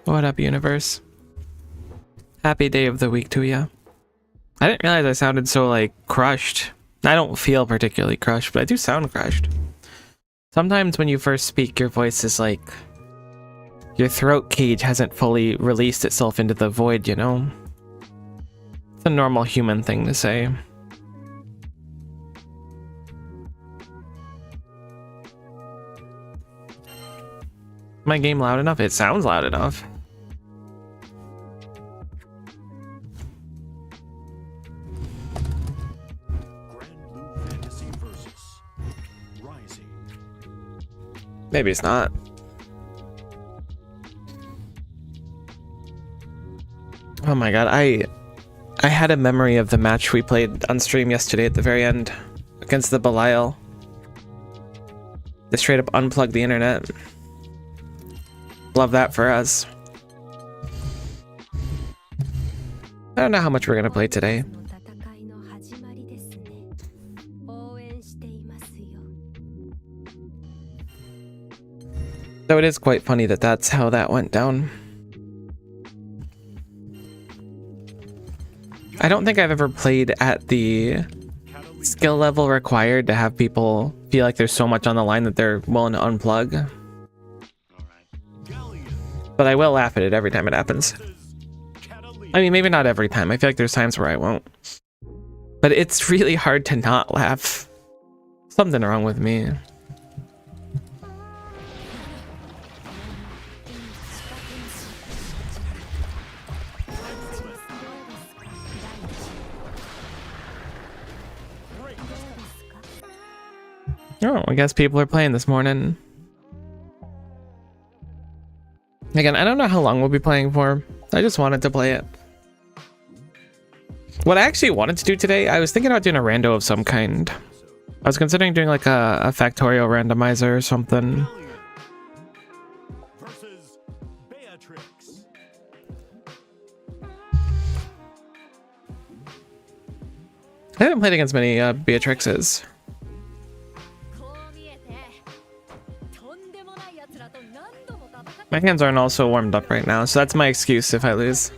What up, universe? Happy day of the week to ya. I didn't realize I sounded so, like, crushed. I don't feel particularly crushed, but I do sound crushed. Sometimes when you first speak, your voice is like... your throat cage hasn't fully released itself into the void, you know? It's a normal human thing to say. My game loud enough? It sounds loud enough. Maybe it's not. Oh my god, I had a memory of the match we played on stream yesterday at the very end against the Belial. They straight up unplugged the internet. Love that for us. I don't know how much we're gonna play today. Though it is quite funny that that's how that went down. I don't think I've ever played at the skill level required to have people feel like there's so much on the line that they're willing to unplug. But I will laugh at it every time it happens. I mean, maybe not every time. I feel like there's times where I won't. But it's really hard to not laugh. Something wrong with me. Oh, I guess people are playing this morning. Again, I don't know how long we'll be playing for. I just wanted to play it. What I actually wanted to do today, I was thinking about doing a rando of some kind. I was considering doing like a factorial randomizer or something. I haven't played against many Beatrixes. My hands aren't also warmed up right now, so that's my excuse if I lose.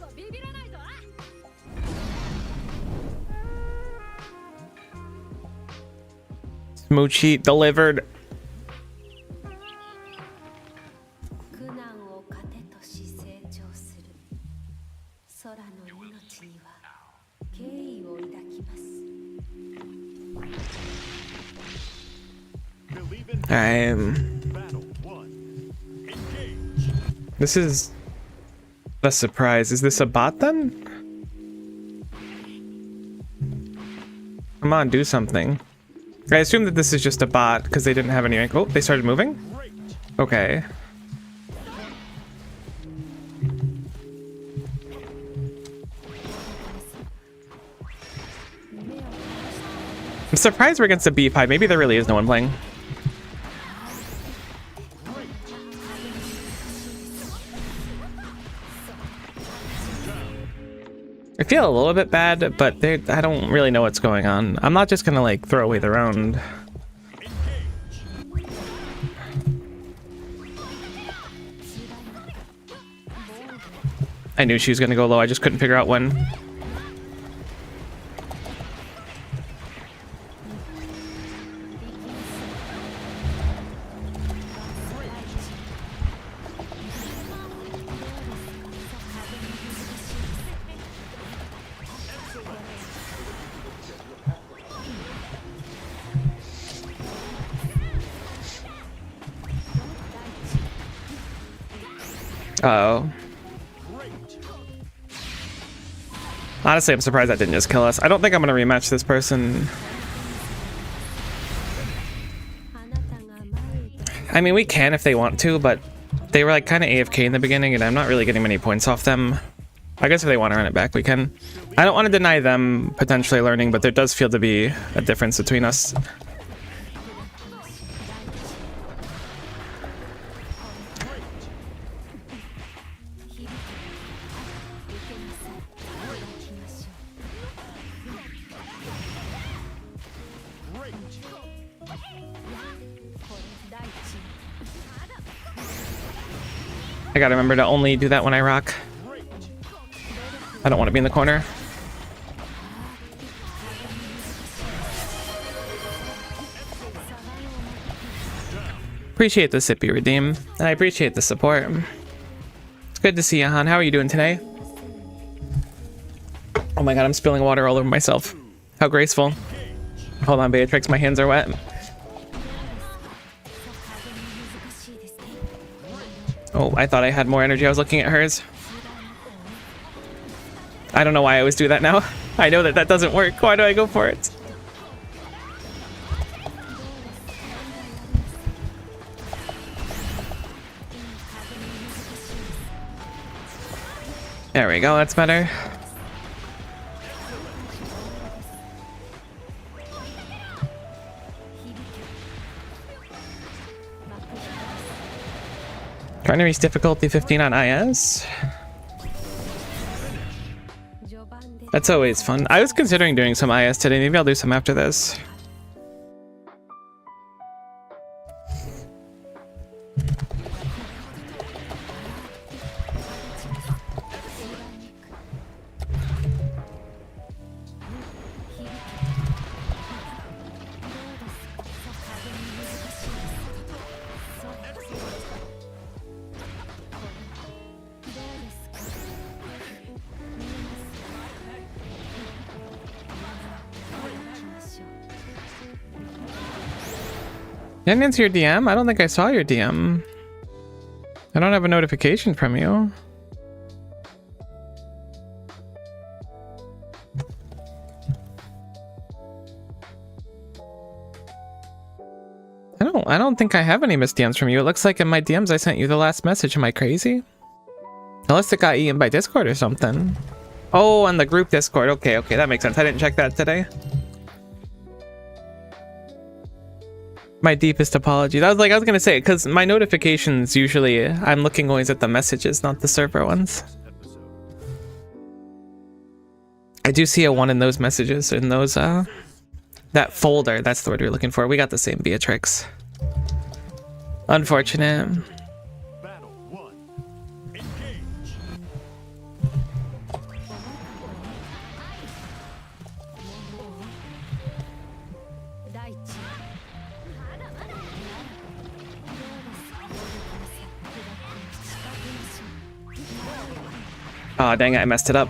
Smooch heat delivered. This is a surprise. Is this a bot then? Come on, do something. I assume that this is just a bot because they didn't have any rank. Oh, they started moving? Okay. I'm surprised we're against a B5. Maybe there really is no one playing. I feel a little bit bad, but I don't really know what's going on. I'm not just gonna like throw away the round. I knew she was gonna go low, I just couldn't figure out when. Uh-oh. Honestly, I'm surprised that didn't just kill us. I don't think I'm gonna rematch this person. I mean, we can if they want to, but they were like kind of AFK in the beginning, and I'm not really getting many points off them. I guess if they want to run it back, we can. I don't want to deny them potentially learning, but there does feel to be a difference between us. I gotta remember to only do that when I rock. I don't want to be in the corner. Appreciate the Sippy redeem, and I appreciate the support. It's good to see you, Han. How are you doing today? Oh my god, I'm spilling water all over myself. How graceful. Hold on, Beatrix, my hands are wet. Oh, I thought I had more energy. I was looking at hers. I don't know why I always do that now. I know that that doesn't work. Why do I go for it? There we go, that's better. Trying to reach difficulty 15 on IS. That's always fun. I was considering doing some IS today. Maybe I'll do some after this. You didn't answer your DM? I don't think I saw your DM. I don't have a notification from you. I don't think I have any missed DMs from you. It looks like in my DMs I sent you the last message. Am I crazy? Unless it got eaten by Discord or something. Oh, on the group Discord. Okay, okay, that makes sense. I didn't check that today. My deepest apologies. I was gonna say, because my notifications usually, I'm looking always at the messages, not the server ones. I do see a 1 in those messages, in those, that folder. That's the word we're looking for. We got the same Beatrix. Unfortunate. Battle 1. Engage. Oh, dang it, I messed it up.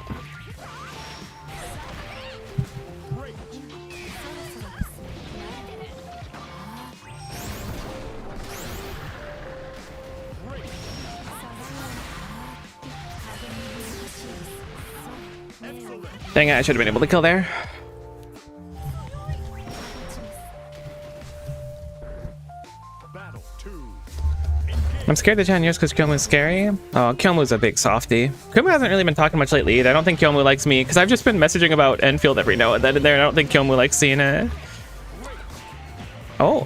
Dang it, I should have been able to kill there. Battle 2. I'm scared to challenge yours because Kyomu's scary. Oh, Kyomu's a big softie. Kyomu hasn't really been talking much lately either. I don't think Kyomu likes me because I've just been messaging about Enfield every now and then in there. I don't think Kyomu likes seeing it. Oh.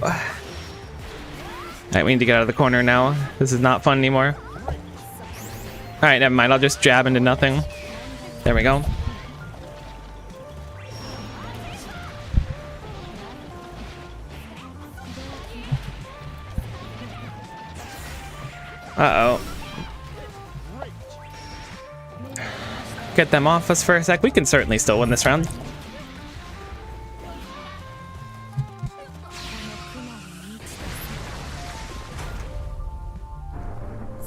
Alright, we need to get out of the corner now. This is not fun anymore. Alright, never mind. I'll just jab into nothing. There we go. Uh-oh. Get them off us for a sec. We can certainly still win this round.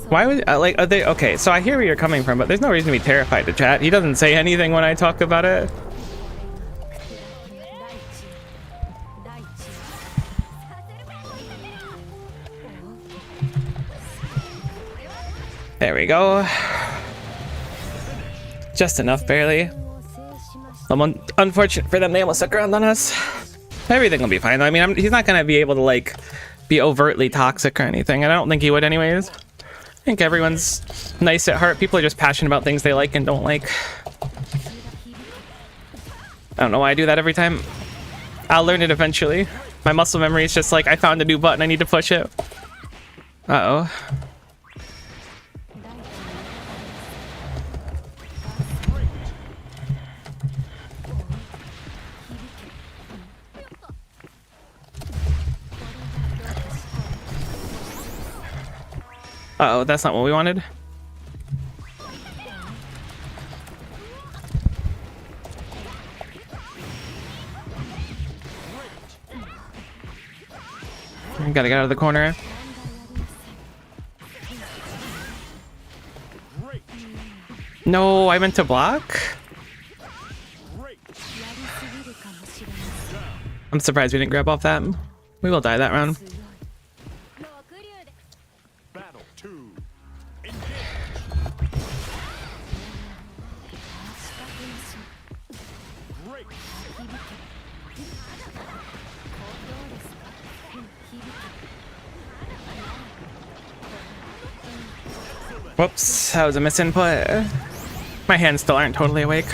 Why would like are they okay? So I hear where you're coming from, but there's no reason to be terrified to chat. He doesn't say anything when I talk about it. There we go. Just enough, barely. Unfortunate for them, they almost stuck around on us. Everything will be fine. I mean, he's not gonna be able to like be overtly toxic or anything, and I don't think he would anyways. I think everyone's nice at heart. People are just passionate about things they like and don't like. I don't know why I do that every time. I'll learn it eventually. My muscle memory is just like, I found a new button, I need to push it. Uh-oh. Uh-oh, that's not what we wanted. Gotta get out of the corner. Great. No, I meant to block. Great. I'm surprised we didn't grab off that. We will die that round. Battle 2. Engage. Great. Whoops, that was a misinput. My hands still aren't totally awake.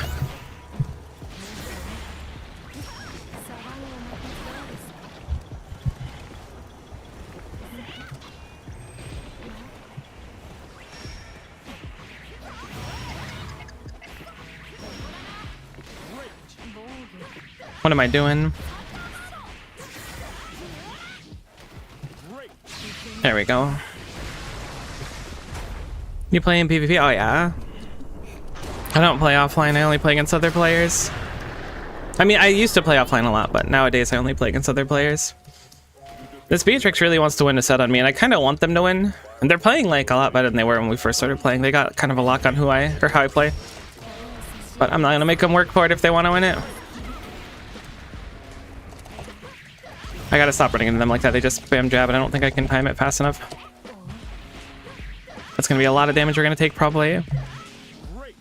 What am I doing? Great. There we go. You playing PvP? Oh yeah. I don't play offline, I only play against other players. I mean, I used to play offline a lot, but nowadays I only play against other players. This Beatrix really wants to win a set on me, and I kind of want them to win. And they're playing like a lot better than they were when we first started playing. They got kind of a lock on how I play. But I'm not gonna make them work for it if they want to win it. I gotta stop running into them like that. They just spam jab, and I don't think I can time it fast enough. That's gonna be a lot of damage we're gonna take, probably. Great.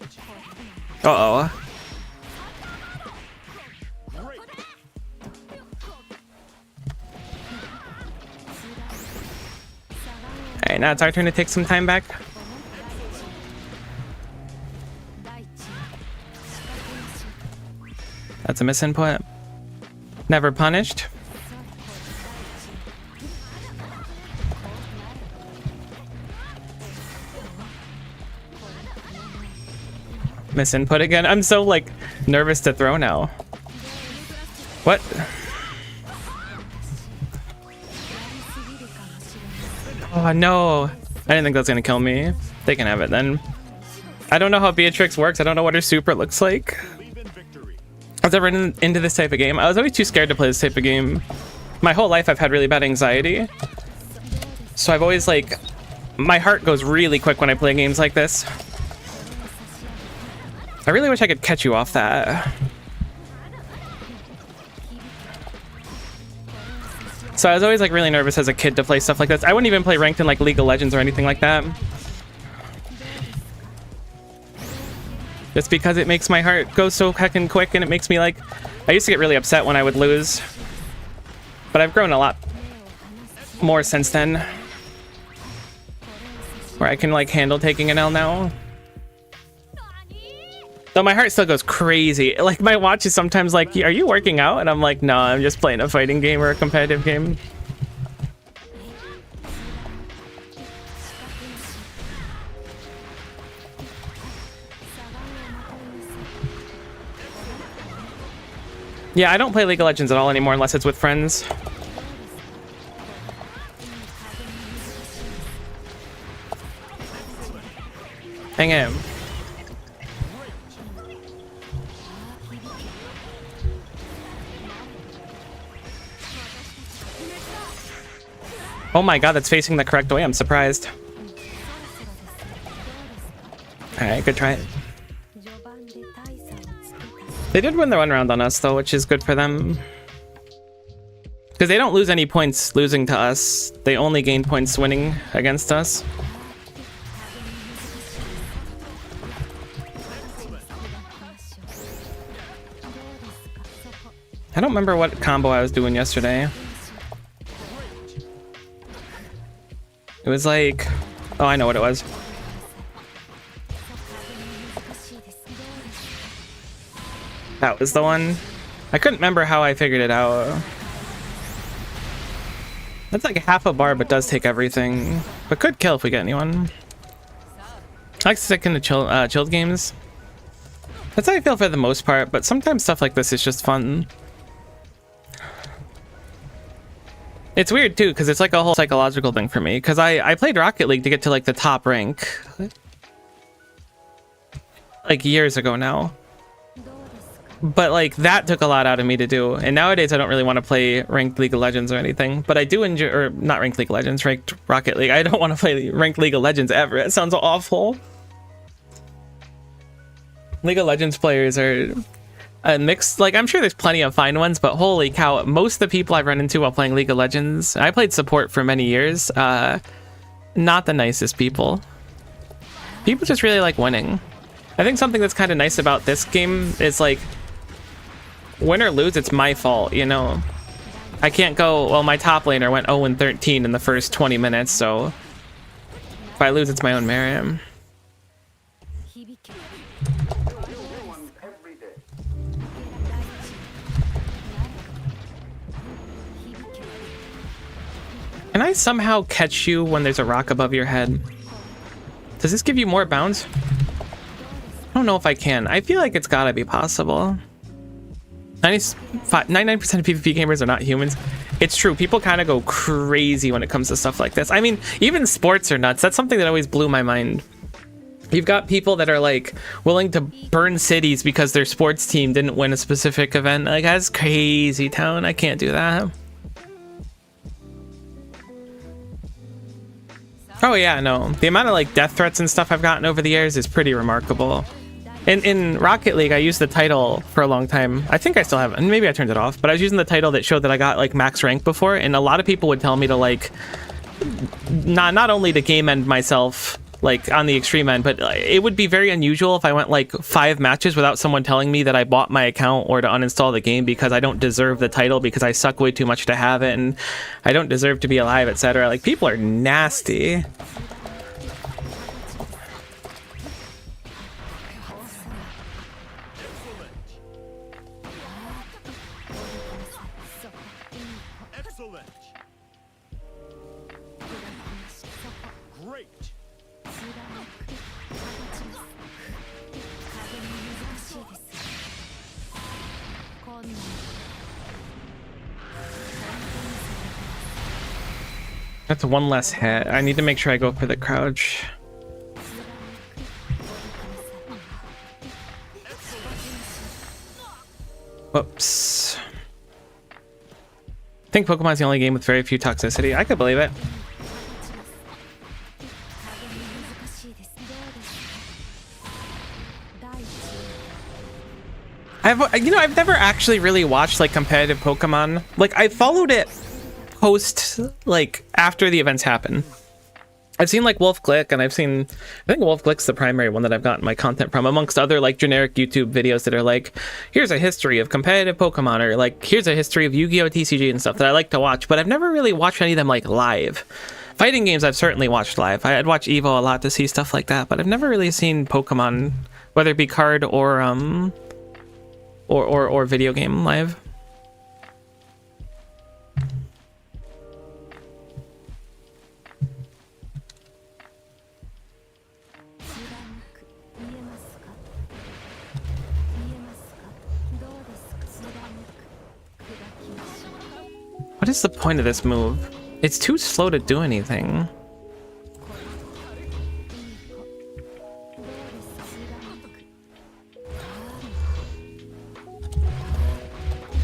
Uh-oh. Great. Alright, now it's our turn to take some time back. That's a misinput. Never punished. Misinput again. I'm so like nervous to throw now. What? Oh no. I didn't think that was gonna kill me. They can have it then. I don't know how Beatrix works. I don't know what her super looks like. Believe in victory. I was never into this type of game. I was always too scared to play this type of game. My whole life I've had really bad anxiety. So I've always like, my heart goes really quick when I play games like this. I really wish I could catch you off that. So I was always like really nervous as a kid to play stuff like this. I wouldn't even play ranked in like League of Legends or anything like that. Just because it makes my heart go so heckin' quick, and it makes me like, I used to get really upset when I would lose. But I've grown a lot more since then. Where I can like handle taking an L now. Though my heart still goes crazy. Like my watch is sometimes like, are you working out? And I'm like, no, I'm just playing a fighting game or a competitive game. Yeah, I don't play League of Legends at all anymore unless it's with friends. Hang him. Oh my god, that's facing the correct way. I'm surprised. Alright, good try. They did win the one round on us though, which is good for them. Because they don't lose any points losing to us. They only gain points winning against us. I don't remember what combo I was doing yesterday. It was like, oh, I know what it was. That was the one. I couldn't remember how I figured it out. That's like half a bar, but does take everything. But could kill if we get anyone. I like sticking to chilled games. That's how I feel for the most part, but sometimes stuff like this is just fun. It's weird too, because it's like a whole psychological thing for me. Because I played Rocket League to get to like the top rank. Like years ago now. But like that took a lot out of me to do, and nowadays I don't really want to play ranked League of Legends or anything, but I do enjoy, or not ranked League of Legends, ranked Rocket League. I don't want to play ranked League of Legends ever. It sounds awful. League of Legends players are a mixed, like I'm sure there's plenty of fine ones, but holy cow, most of the people I've run into while playing League of Legends, I played support for many years, not the nicest people. People just really like winning. I think something that's kind of nice about this game is like, win or lose, it's my fault, you know? I can't go, well, my top laner went 0-13 in the first 20 minutes, so if I lose, it's my own merit. Can I somehow catch you when there's a rock above your head? Does this give you more bounce? I don't know if I can. I feel like it's gotta be possible. 99% of PvP gamers are not humans. It's true. People kind of go crazy when it comes to stuff like this. I mean, even sports are nuts. That's something that always blew my mind. You've got people that are like willing to burn cities because their sports team didn't win a specific event. Like, that's crazy town. I can't do that. Oh yeah, no. The amount of like death threats and stuff I've gotten over the years is pretty remarkable. In Rocket League, I used the title for a long time. I think I still have it, and maybe I turned it off, but I was using the title that showed that I got like max rank before, and a lot of people would tell me to like not only to game end myself like on the extreme end, but it would be very unusual if I went like 5 matches without someone telling me that I bought my account or to uninstall the game because I don't deserve the title, because I suck way too much to have it and I don't deserve to be alive, etc. Like, people are nasty. Excellent. Great. That's one less hit. I need to make sure I go for the crouch. Whoops. I think Pokemon's the only game with very few toxicity. I could believe it. I've never actually really watched like competitive Pokemon. Like, I followed it post, like after the events happen. I've seen like Wolf Click, and I think Wolf Click's the primary one that I've gotten my content from, amongst other like generic YouTube videos that are like, here's a history of competitive Pokemon, or like, here's a history of Yu-Gi-Oh! TCG and stuff that I like to watch, but I've never really watched any of them like live. Fighting games I've certainly watched live. I'd watch Evo a lot to see stuff like that, but I've never really seen Pokemon, whether it be card or video game live. What is the point of this move? It's too slow to do anything.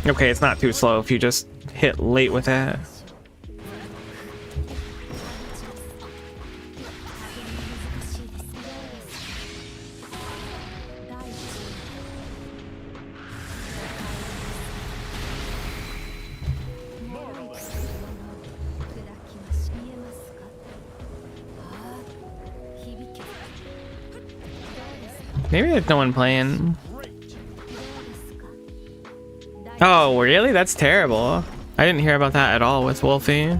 Okay, it's not too slow if you just hit late with it. Maybe there's no one playing. Oh, really? That's terrible. I didn't hear about that at all with Wolfie.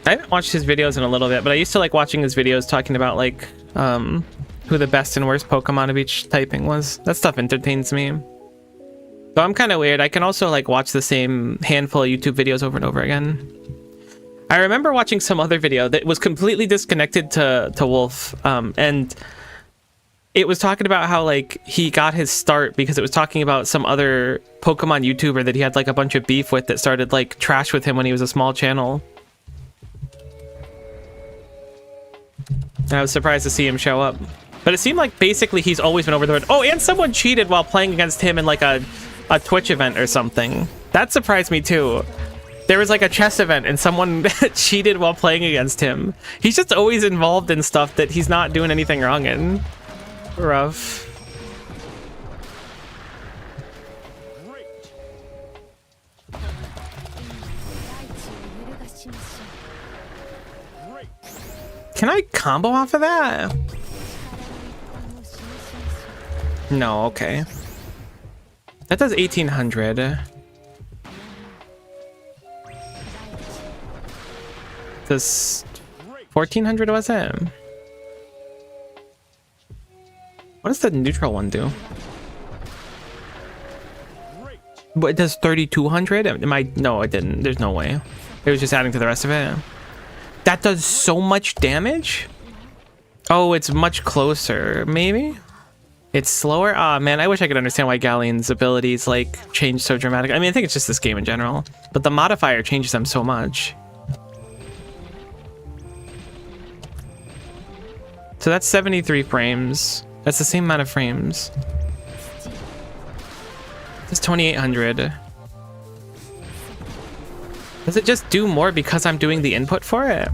I haven't watched his videos in a little bit, but I used to like watching his videos talking about like who the best and worst Pokemon of each typing was. That stuff entertains me. So I'm kind of weird. I can also like watch the same handful of YouTube videos over and over again. I remember watching some other video that was completely disconnected to Wolf, and it was talking about how like he got his start because it was talking about some other Pokemon YouTuber that he had like a bunch of beef with that started like trash with him when he was a small channel. I was surprised to see him show up. But it seemed like basically he's always been overpowered. Oh, and someone cheated while playing against him in like a Twitch event or something. That surprised me too. There was like a chess event and someone cheated while playing against him. He's just always involved in stuff that he's not doing anything wrong in. Rough. Great. Great. Can I combo off of that? No, okay. That does 1800. Does 1400 was it? What does the neutral one do? Great. But it does 3200? Am I? No, it didn't. There's no way. It was just adding to the rest of it. That does so much damage? Oh, it's much closer. Maybe? It's slower? Ah, man, I wish I could understand why Galleon's abilities, like, change so dramatically. I mean, I think it's just this game in general. But the modifier changes them so much. So that's 73 frames. That's the same amount of frames. That's 2800. Does it just do more because I'm doing the input for it?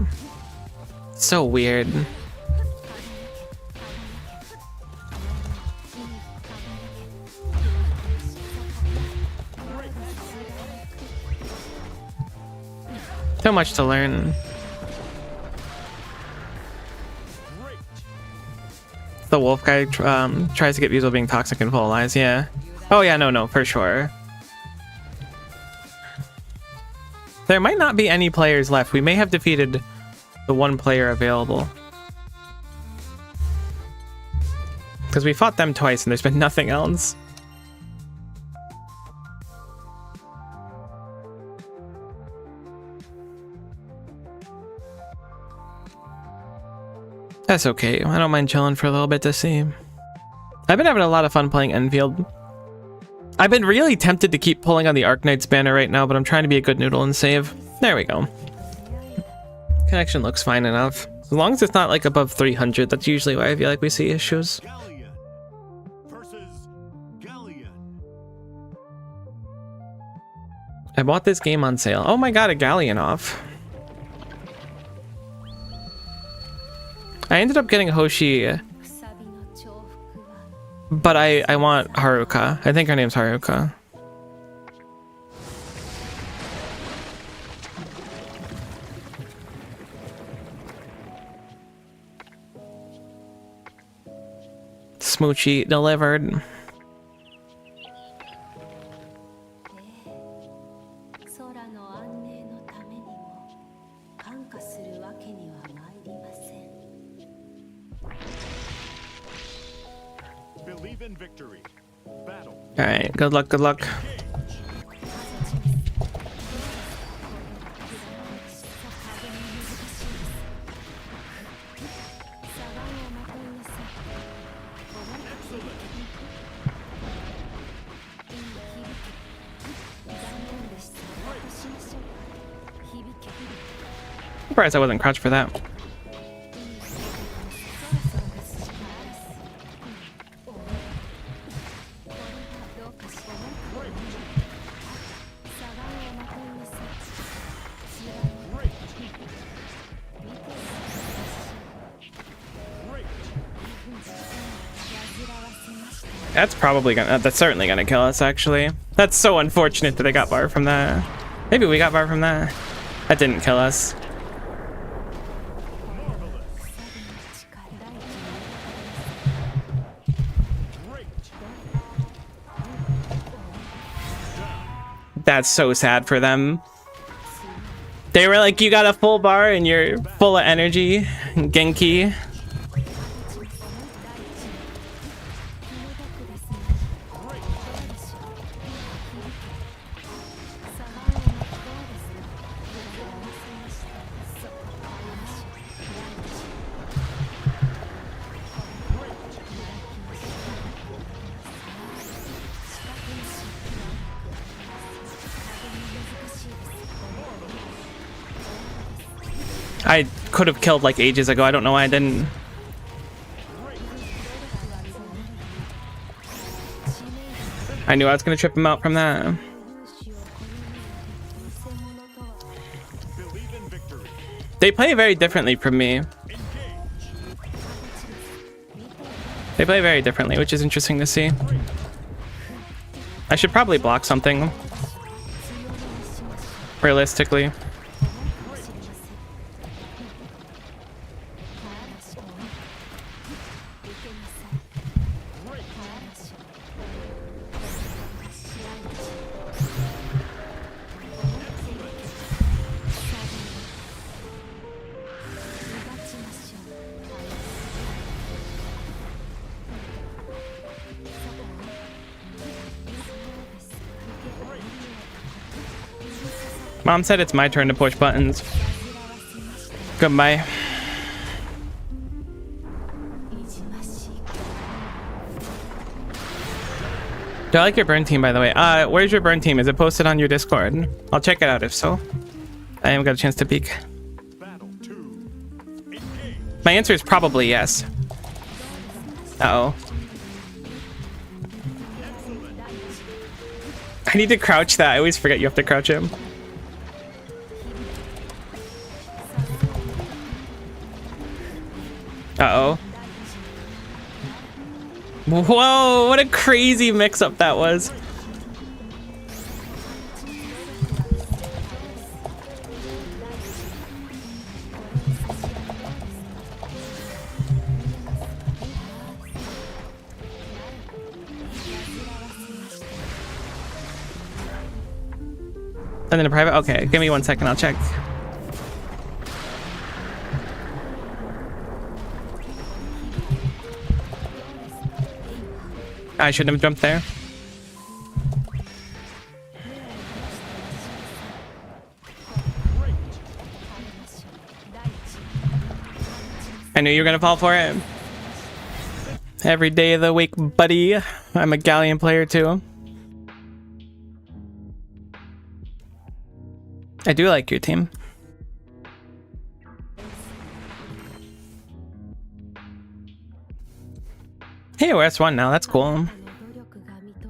So weird. So much to learn. The wolf guy tries to get views while being toxic and full of lies. Yeah. Oh yeah, no, for sure. There might not be any players left. We may have defeated the one player available. Because we fought them twice and there's been nothing else. That's okay. I don't mind chilling for a little bit to see. I've been having a lot of fun playing Enfield. I've been really tempted to keep pulling on the Arknight's banner right now, but I'm trying to be a good noodle and save. There we go. Connection looks fine enough. As long as it's not like above 300, that's usually why I feel like we see issues. Galleon versus Galleon. I bought this game on sale. Oh my god, a Galleon off. I ended up getting Hoshi, but I want Haruka. I think her name's Haruka. Smoochie delivered. Believe in victory. Battle. All right, good luck, good luck. Surprised I wasn't crouched for that. That's probably gonna, that's certainly gonna kill us, actually. That's so unfortunate that I got bar from that. Maybe we got bar from that. That didn't kill us. That's so sad for them. They were like, you got a full bar and you're full of energy. Genki. I could have killed like ages ago. I don't know why I didn't. I knew I was gonna trip him out from that. Believe in victory. They play very differently from me. Engage. They play very differently, which is interesting to see. I should probably block something. Realistically. Mom said it's my turn to push buttons. Goodbye. Do I like your burn team, by the way? Where's your burn team? Is it posted on your Discord? I'll check it out if so. I haven't got a chance to peek. Battle 2. Engage. My answer is probably yes. Uh-oh. I need to crouch that. I always forget you have to crouch him. Uh-oh. Whoa, what a crazy mix-up that was. And then a private? Okay, give me 1 second, I'll check. I shouldn't have jumped there. I knew you were gonna fall for it. Every day of the week, buddy. I'm a Galleon player too. I do like your team. Hey, we're S1 now. That's cool.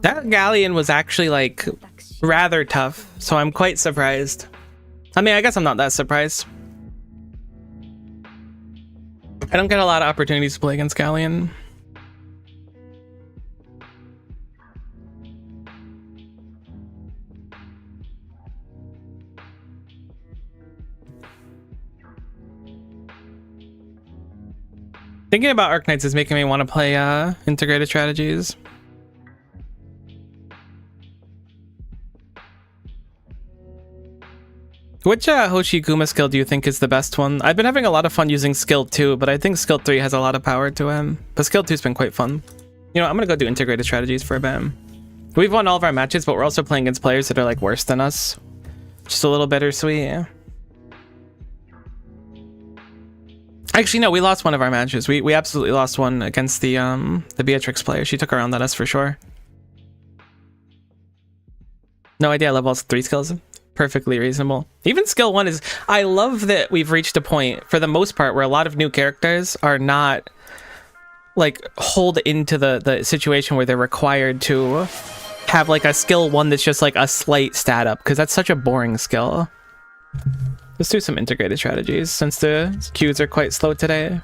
That Galleon was actually like rather tough, so I'm quite surprised. I mean, I guess I'm not that surprised. I don't get a lot of opportunities to play against Galleon. Thinking about Arknights is making me want to play integrated strategies. Which Hoshiguma skill do you think is the best one? I've been having a lot of fun using skill 2, but I think skill 3 has a lot of power to him. But skill 2's been quite fun. You know, I'm gonna go do integrated strategies for a bit. We've won all of our matches, but we're also playing against players that are like worse than us. Just a little bittersweet. Actually, no, we lost one of our matches. We absolutely lost one against the Beatrix player. She took around on us for sure. No idea. I love all 3 skills. Perfectly reasonable. Even skill 1 is... I love that we've reached a point, for the most part, where a lot of new characters are not, like, holed into the situation where they're required to have, like, a skill 1 that's just, like, a slight stat up, because that's such a boring skill. Let's do some integrated strategies, since the queues are quite slow today.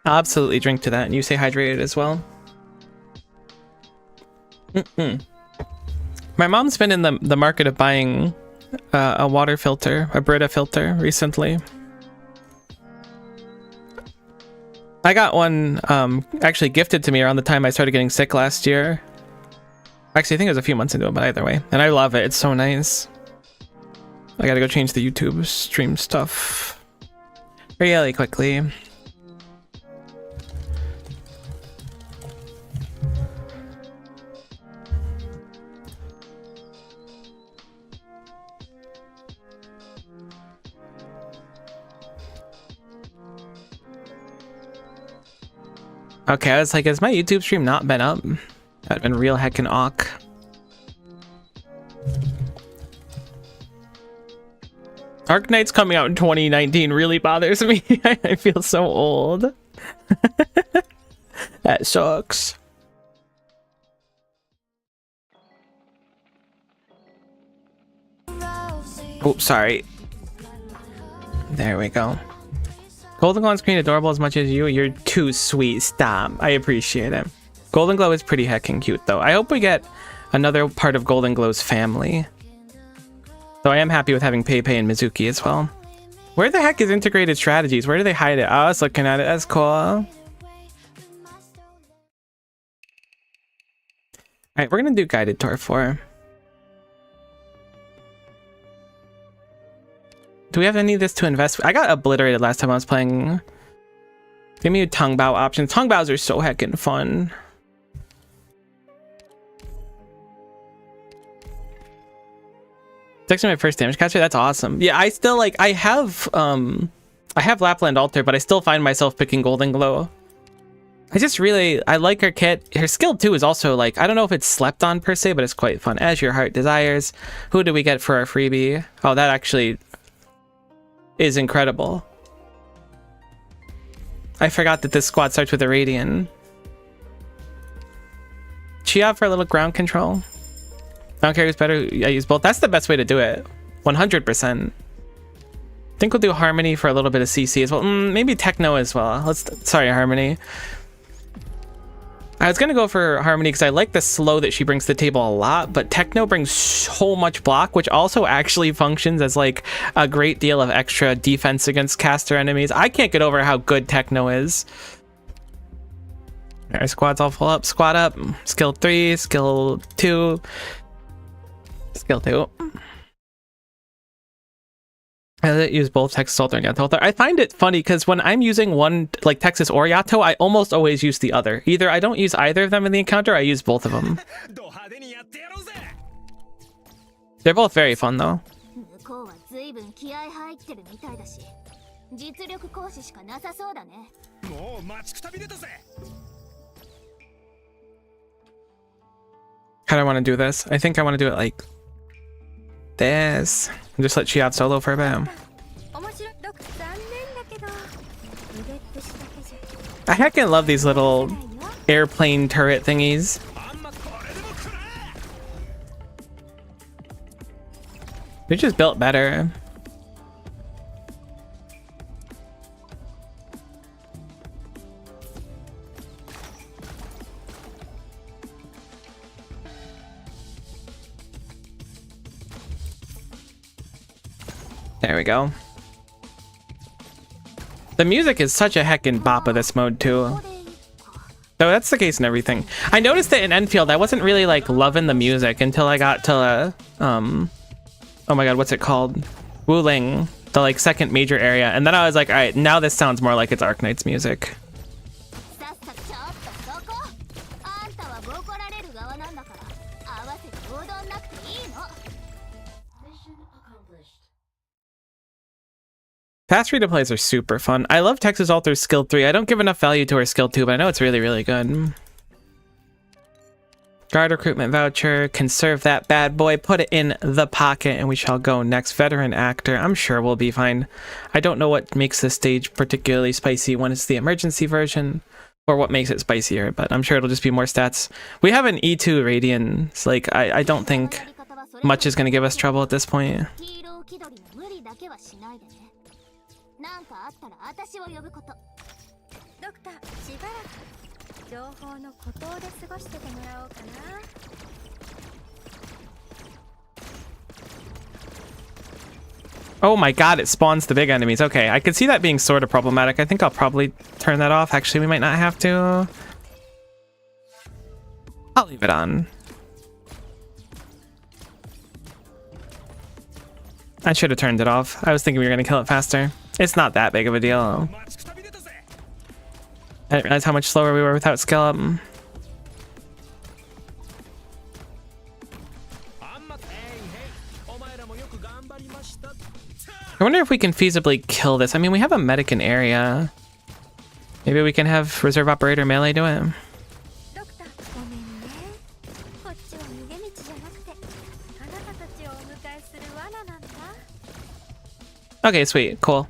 I'll absolutely drink to that, and you stay hydrated as well. My mom's been in the market of buying a water filter, a Brita filter, recently. I got one actually gifted to me around the time I started getting sick last year. Actually, I think it was a few months into it, but either way. And I love it. It's so nice. I gotta go change the YouTube stream stuff really quickly. Okay, I was like, has my YouTube stream not been up? That'd been real heckin' awk. Arknights coming out in 2019 really bothers me. I feel so old. That sucks. Oh, sorry. There we go. Golden Glow on screen adorable as much as you. You're too sweet. Stop. I appreciate it. Golden Glow is pretty heckin' cute though. I hope we get another part of Golden Glow's family. Though I am happy with having Pei and Mizuki as well. Where the heck is integrated strategies? Where do they hide it? Oh, I was looking at it. That's cool. Alright, we're gonna do Guided Tour 4. Do we have any of this to invest? I got obliterated last time I was playing. Give me a Tongue Bao option. Tongue Baos are so heckin' fun. It's actually my first damage caster. That's awesome. Yeah, I still like, I have Lapland Altar, but I still find myself picking Golden Glow. I like her kit. Her skill 2 is also like, I don't know if it's slept on per se, but it's quite fun. As Your Heart Desires. Who do we get for our freebie? Oh, that actually is incredible. I forgot that this squad starts with a Radiant. Chia for a little ground control. I don't care who's better. I use both. That's the best way to do it. 100%. I think we'll do Harmony for a little bit of CC as well. Maybe Techno as well. Sorry, Harmony. I was gonna go for Harmony because I like the slow that she brings to the table a lot, but Techno brings so much block, which also actually functions as like a great deal of extra defense against caster enemies. I can't get over how good Techno is. Our squad's all full up. Squad up. Skill 3, skill 2. Skill 2. I use both Texas Altar and Yato Altar. I find it funny because when I'm using one, like Texas or Yato, I almost always use the other. Either I don't use either of them in the encounter, I use both of them. They're both very fun though. How do I want to do this? I think I want to do it like this. And just let Chiat solo for a bit. I heckin' love these little airplane turret thingies. They're just built better. There we go. The music is such a heckin' bop of this mode too. So that's the case in everything. I noticed that in Enfield I wasn't really like loving the music until I got to oh my god, what's it called? Wuling, the like second major area, and then I was like, alright, now this sounds more like it's Arknight's music. Fast replays are super fun. I love Texas Altar's skill 3. I don't give enough value to her skill 2, but I know it's really, really good. Guard recruitment voucher. Conserve that bad boy. Put it in the pocket, and we shall go next. Veteran actor. I'm sure we'll be fine. I don't know what makes this stage particularly spicy when it's the emergency version, or what makes it spicier, but I'm sure it'll just be more stats. We have an E2 Radiant. Like, I don't think much is going to give us trouble at this point. Oh my god, it spawns the big enemies. Okay, I could see that being sort of problematic. I think I'll probably turn that off. Actually, we might not have to. I'll leave it on. I should have turned it off. I was thinking we were going to kill it faster. It's not that big of a deal. I didn't realize how much slower we were without skill up. I wonder if we can feasibly kill this. I mean, we have a medic in area. Maybe we can have reserve operator melee do it. Okay, sweet, cool.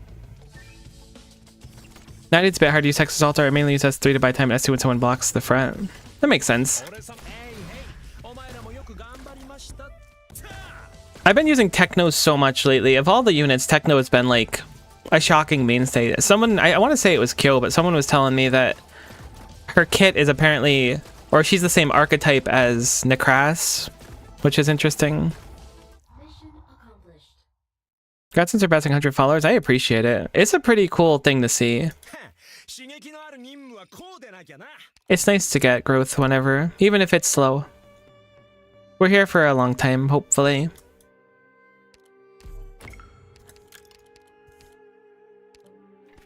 Now it's a bit hard to use Texas Altar. I mainly use S3 to buy time and S2 when someone blocks the front. That makes sense. I've been using Techno so much lately. Of all the units, Techno has been like a shocking mainstay. Someone, I want to say it was Kyo, but someone was telling me that her kit is apparently, or she's the same archetype as Necras, which is interesting. Congrats on surpassing 100 followers. I appreciate it. It's a pretty cool thing to see. It's nice to get growth whenever, even if it's slow. We're here for a long time, hopefully.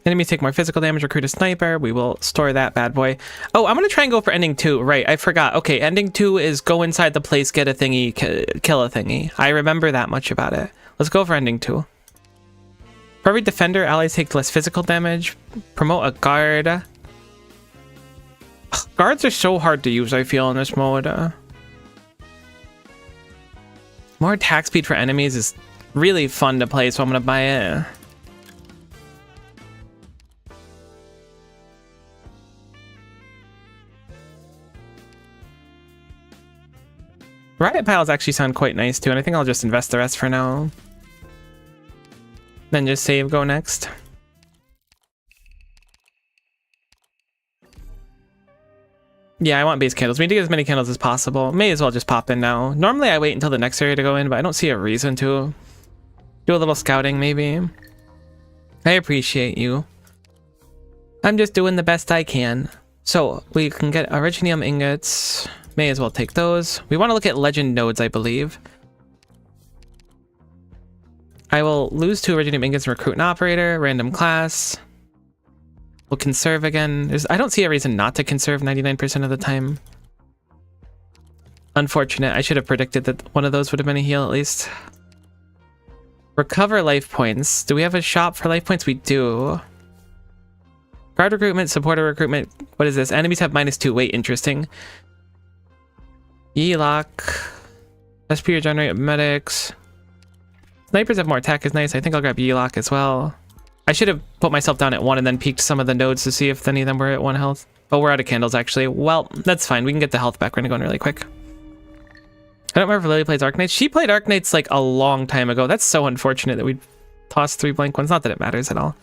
Enemies take more physical damage, recruit a sniper. We will store that bad boy. Oh, I'm going to try and go for ending 2. Right, I forgot. Okay, ending 2 is go inside the place, get a thingy, kill a thingy. I remember that much about it. Let's go for ending 2. For every defender, allies take less physical damage. Promote a guard. Ugh, guards are so hard to use, I feel, in this mode. More attack speed for enemies is really fun to play, so I'm going to buy it. Riot piles actually sound quite nice too, and I think I'll just invest the rest for now. Then just save, go next. Yeah, I want base candles. We need to get as many candles as possible. May as well just pop in now. Normally I wait until the next area to go in, but I don't see a reason to. Do a little scouting maybe. I appreciate you. I'm just doing the best I can. So we can get Originium ingots. May as well take those. We want to look at legend nodes, I believe. I will lose 2 Originium ingots and recruit an operator. Random class. We'll conserve again. I don't see a reason not to conserve 99% of the time. Unfortunate. I should have predicted that one of those would have been a heal at least. Recover life points. Do we have a shop for life points? We do. Guard recruitment, supporter recruitment. What is this? Enemies have -2 weight. Interesting. E-lock. SP regenerate medics. Snipers have more attack is nice. I think I'll grab E-lock as well. I should have put myself down at 1 and then peeked some of the nodes to see if any of them were at 1 health. Oh, we're out of candles actually. Well, that's fine. We can get the health back. We're gonna go in really quick. I don't remember if Lily plays Arknights. She played Arknights like a long time ago. That's so unfortunate that we tossed 3 blank ones. Not that it matters at all.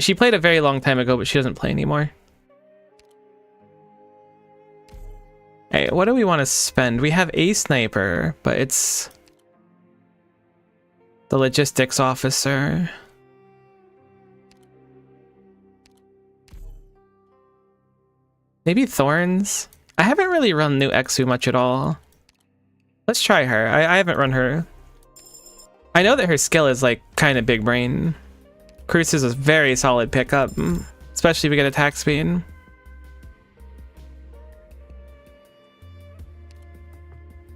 She played a very long time ago, but she doesn't play anymore. Hey, what do we want to spend? We have a sniper, but it's the logistics officer. Maybe Thorns? I haven't really run new Exu much at all. Let's try her. I haven't run her. I know that her skill is like kind of big brain. Cruise is a very solid pickup, especially if we get attack speed.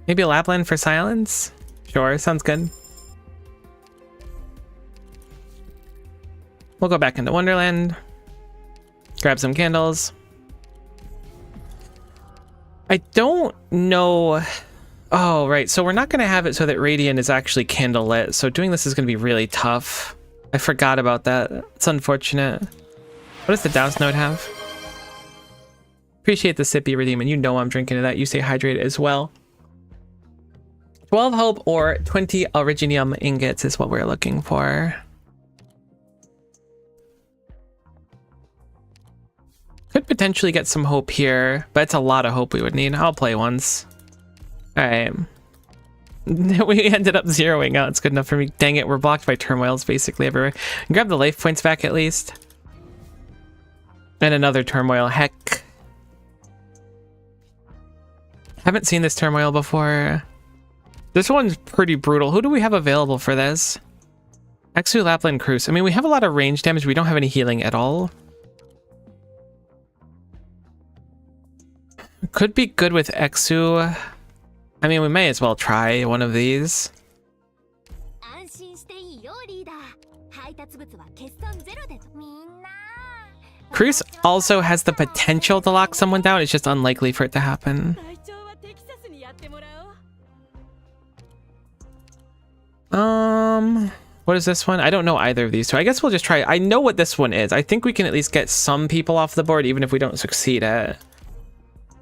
Maybe a Lapland for silence? Sure, sounds good. We'll go back into Wonderland. Grab some candles. I don't know. Oh, right. So we're not going to have it so that Radiant is actually candle lit. So doing this is going to be really tough. I forgot about that. It's unfortunate. What does the Douse node have? Appreciate the sippy redeem, and you know I'm drinking to that. You stay hydrated as well. 12 hope or 20 Originium ingots is what we're looking for. Could potentially get some hope here, but it's a lot of hope we would need. I'll play once. Alright. We ended up zeroing out. It's good enough for me. Dang it, we're blocked by turmoils basically everywhere. Grab the life points back at least. And another turmoil. Heck. Haven't seen this turmoil before. This one's pretty brutal. Who do we have available for this? Exu, Lapland, Cruise. I mean, we have a lot of range damage. We don't have any healing at all. Could be good with Exu. I mean, we may as well try one of these. Cruise also has the potential to lock someone down. It's just unlikely for it to happen. What is this one? I don't know either of these two. I guess we'll just try. I know what this one is. I think we can at least get some people off the board, even if we don't succeed at it.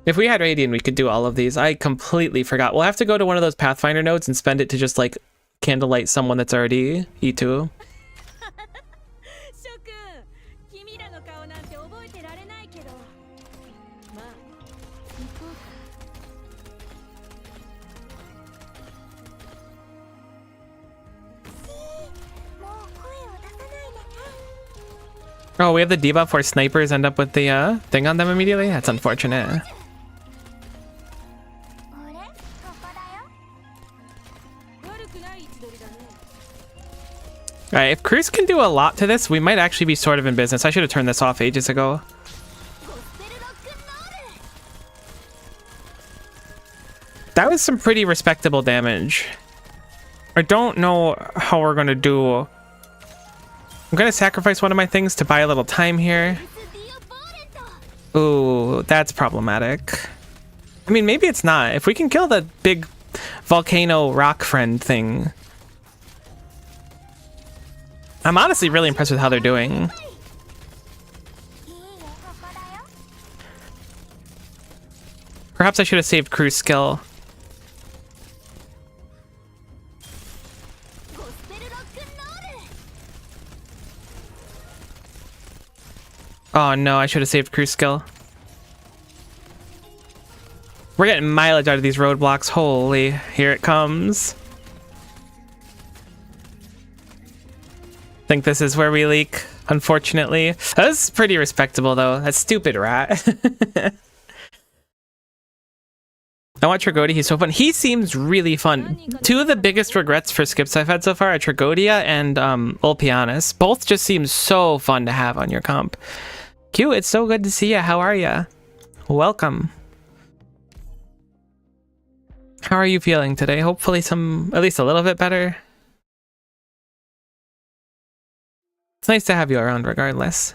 If we had Radiant, we could do all of these. I completely forgot. We'll have to go to one of those Pathfinder nodes and spend it to just like candlelight someone that's already E2. 諸君君らの顔なんて覚えてられないけどまあ行こうか Oh, we have the debuff where snipers end up with the thing on them immediately? That's unfortunate. Alright, if Cruz can do a lot to this, we might actually be sort of in business. I should have turned this off ages ago. That was some pretty respectable damage. I don't know how we're gonna do. I'm gonna sacrifice one of my things to buy a little time here. Ooh, that's problematic. I mean, maybe it's not. If we can kill the big volcano rock friend thing. I'm honestly really impressed with how they're doing. Perhaps I should have saved Crew's skill. Oh no, I should have saved Crew's skill. We're getting mileage out of these roadblocks. Holy, here it comes. Think this is where we leak, unfortunately. That's pretty respectable though. That stupid rat. I want Tragodia, he's so fun. He seems really fun. Two of the biggest regrets for skips I've had so far are Tragodia and Ulpianus. Both just seem so fun to have on your comp. Q, it's so good to see you. How are ya? Welcome. How are you feeling today? Hopefully at least a little bit better. It's nice to have you around regardless.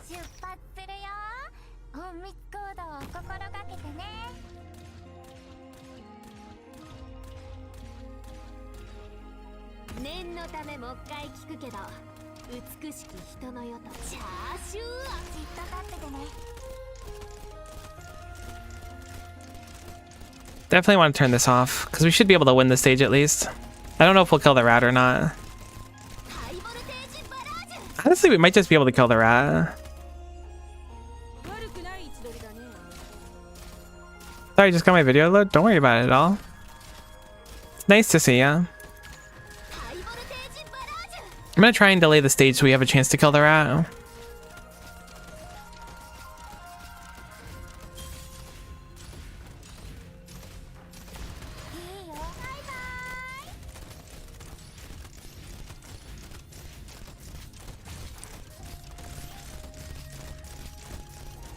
Definitely want to turn this off, because we should be able to win the stage at least. I don't know if we'll kill the rat or not. Honestly, we might just be able to kill the rat. Sorry, just got my video load. Don't worry about it at all. It's nice to see ya. I'm gonna try and delay the stage so we have a chance to kill the rat.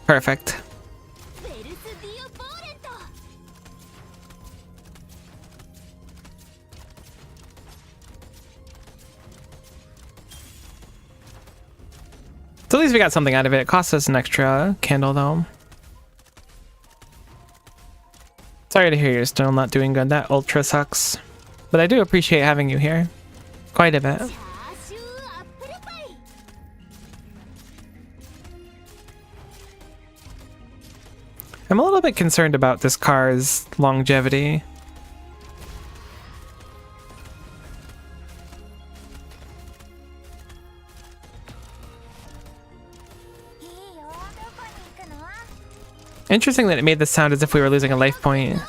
Perfect. So at least we got something out of it. It cost us an extra candle though. Sorry to hear you're still not doing good. That ultra sucks. But I do appreciate having you here. Quite a bit. I'm a little bit concerned about this car's longevity. Interesting that it made this sound as if we were losing a life point.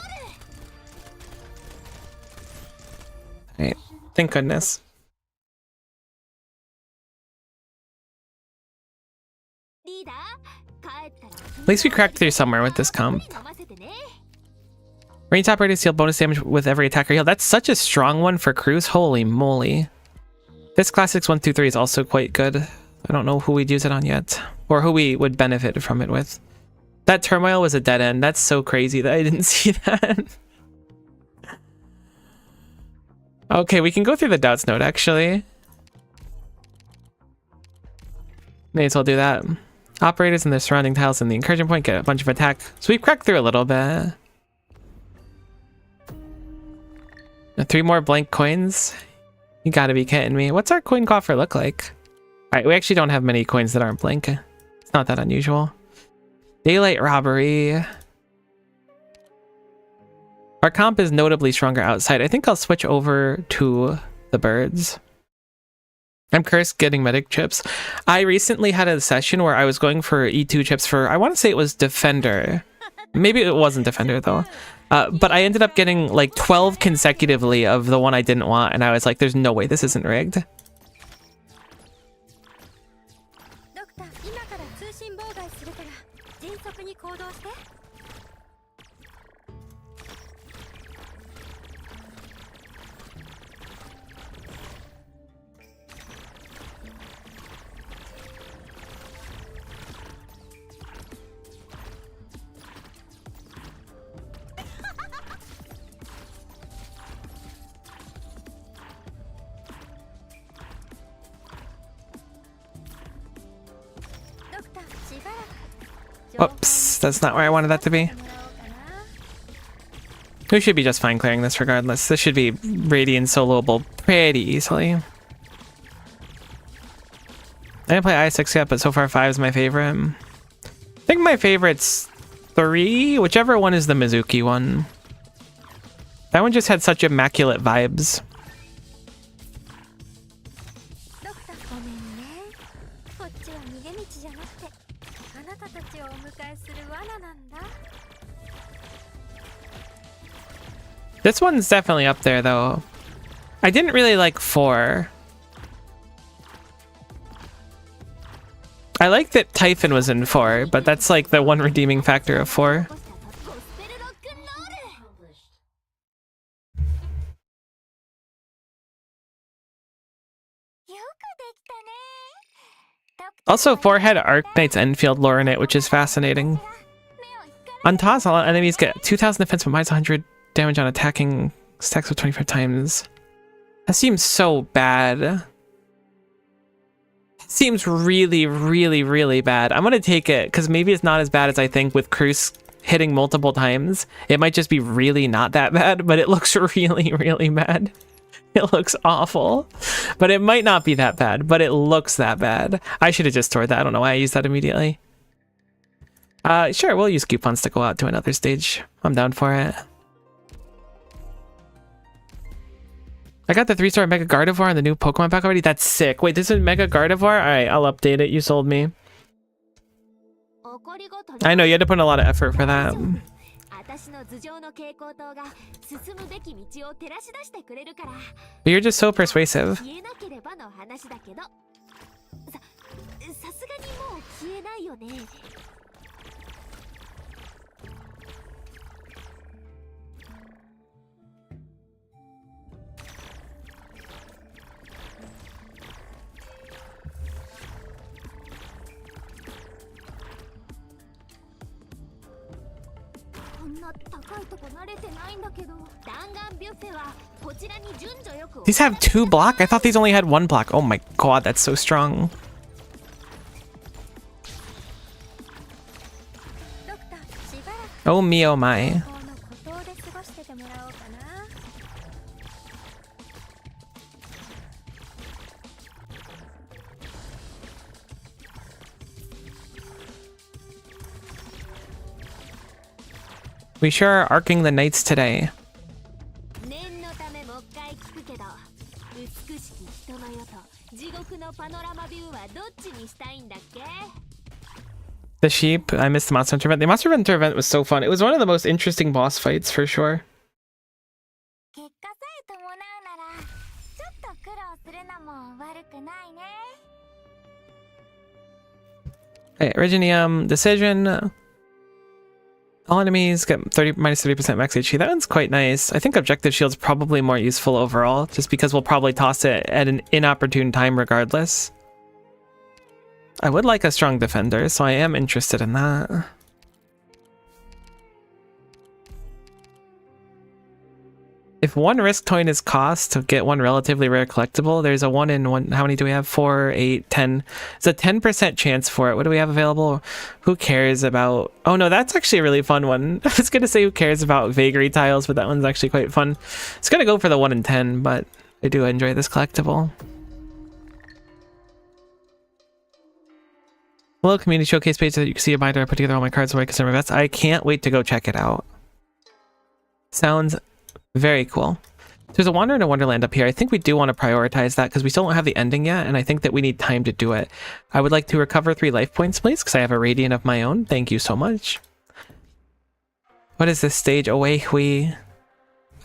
Alright, thank goodness. At least we cracked through somewhere with this comp. Range operators deal bonus damage with every attacker heal. That's such a strong one for Cruz. Holy moly. This Classics 1 through 3 is also quite good. I don't know who we'd use it on yet. Or who we would benefit from it with. That turmoil was a dead end. That's so crazy that I didn't see that. Okay, we can go through the doubts node actually. May as well do that. Operators and their surrounding tiles in the incursion point get a bunch of attack. So we've cracked through a little bit. Now 3 more blank coins. You gotta be kidding me. What's our coin coffer look like? Alright, we actually don't have many coins that aren't blank. It's not that unusual. Daylight robbery. Our comp is notably stronger outside. I think I'll switch over to the birds. I'm cursed getting medic chips. I recently had a session where I was going for E2 chips for, I want to say it was Defender. Maybe it wasn't Defender though. But I ended up getting like 12 consecutively of the one I didn't want, and I was like, there's no way this isn't rigged. ドクター、今から通信妨害するから迅速に行動して。Oops, that's not where I wanted that to be. We should be just fine clearing this regardless. This should be Radiant soloable pretty easily. I didn't play IS6 yet, but so far 5 is my favorite. I think my favorite's 3, whichever one is the Mizuki one. That one just had such immaculate vibes. ドクター、ごめんね。こっちは逃げ道じゃなくて、あなたたちをお迎えする罠なんだ。This one's definitely up there though. I didn't really like 4. I like that Typhon was in 4, but that's like the one redeeming factor of 4. Also, 4 had Arknight's Enfield lore in it, which is fascinating. On toss, all enemies get 2,000 defense but minus 100 damage on attacking stacks with 25 times. That seems so bad. Seems really, really, really bad. I'm gonna take it, because maybe it's not as bad as I think with Cruz hitting multiple times. It might just be really not that bad, but it looks really, really bad. It looks awful. But it might not be that bad, but it looks that bad. I should have just stored that. I don't know why I used that immediately. Sure, we'll use coupons to go out to another stage. I'm down for it. I got the 3-star Mega Gardevoir and the new Pokemon pack already. That's sick. Wait, this is Mega Gardevoir? Alright, I'll update it. You sold me. I know, you had to put in a lot of effort for that. But you're just so persuasive. These have 2 block? I thought these only had 1 block. Oh my god, that's so strong. Oh me, oh my. We sure are arcing the nights today. The sheep. I missed the Monster Hunter event. The Monster Hunter event was so fun. It was one of the most interesting boss fights for sure. Hey, Originium Decision. All enemies get minus 30% max HP. That one's quite nice. I think Objective Shield's probably more useful overall, just because we'll probably toss it at an inopportune time regardless. I would like a strong defender, so I am interested in that. If 1 risk coin is cost to get 1 relatively rare collectible, there's a 1 in 1. How many do we have? 4, 8, 10. It's a 10% chance for it. What do we have available? Who cares about... Oh no, that's actually a really fun one. I was going to say who cares about vagary tiles, but that one's actually quite fun. It's going to go for the 1 in 10, but I do enjoy this collectible. Hello, community showcase page so that you can see a binder. I put together all my cards so I can send my bets. I can't wait to go check it out. Sounds very cool. There's a Wander in a Wonderland up here. I think we do want to prioritize that because we still don't have the ending yet, and I think that we need time to do it. I would like to recover 3 life points, please, because I have a Radiant of my own. Thank you so much. What is this stage? Away Hui.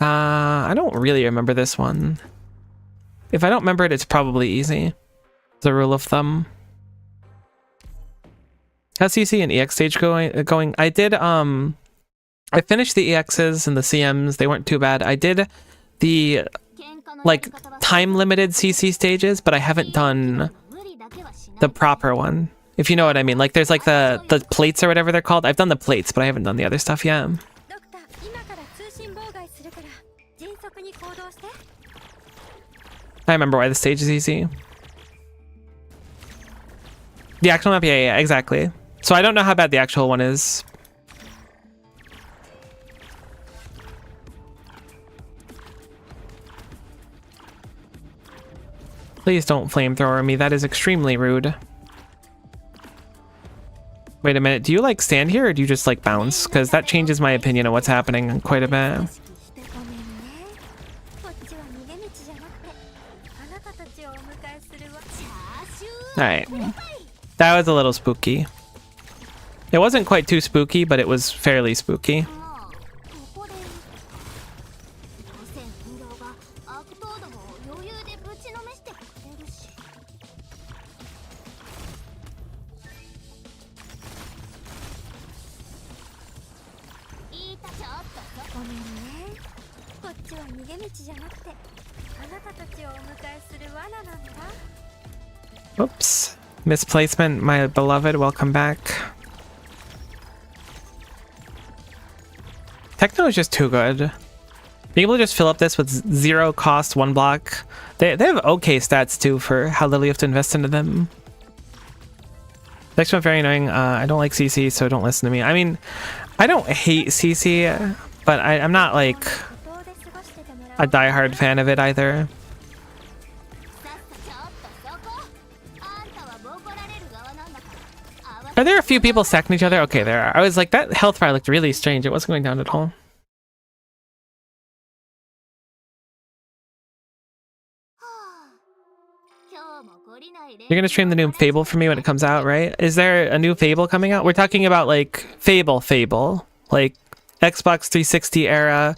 I don't really remember this one. If I don't remember it, it's probably easy. It's a rule of thumb. How's CC and EX stage going? I did, I finished the EXs and the CMs. They weren't too bad. I did the like time limited CC stages, but I haven't done the proper one, if you know what I mean. Like there's like the plates or whatever they're called. I've done the plates, but I haven't done the other stuff yet. I remember why the stage is easy. The actual map, yeah, exactly. So I don't know how bad the actual one is. Please don't flamethrower me. That is extremely rude. Wait a minute. Do you like stand here or do you just like bounce? Because that changes my opinion of what's happening quite a bit. Alright. That was a little spooky. It wasn't quite too spooky, but it was fairly spooky. Oops. Misplacement, my beloved. Welcome back. Techno is just too good. Being able to just fill up this with 0 cost, 1 block. They have okay stats too for how little you have to invest into them. Next one, very annoying. I don't like CC, so don't listen to me. I mean, I don't hate CC, but I'm not like a diehard fan of it either. Are there a few people stacking each other? Okay, there are. I was like, that health bar looked really strange. It wasn't going down at all. You're gonna stream the new Fable for me when it comes out, right? Is there a new Fable coming out? We're talking about like Fable, like Xbox 360 era,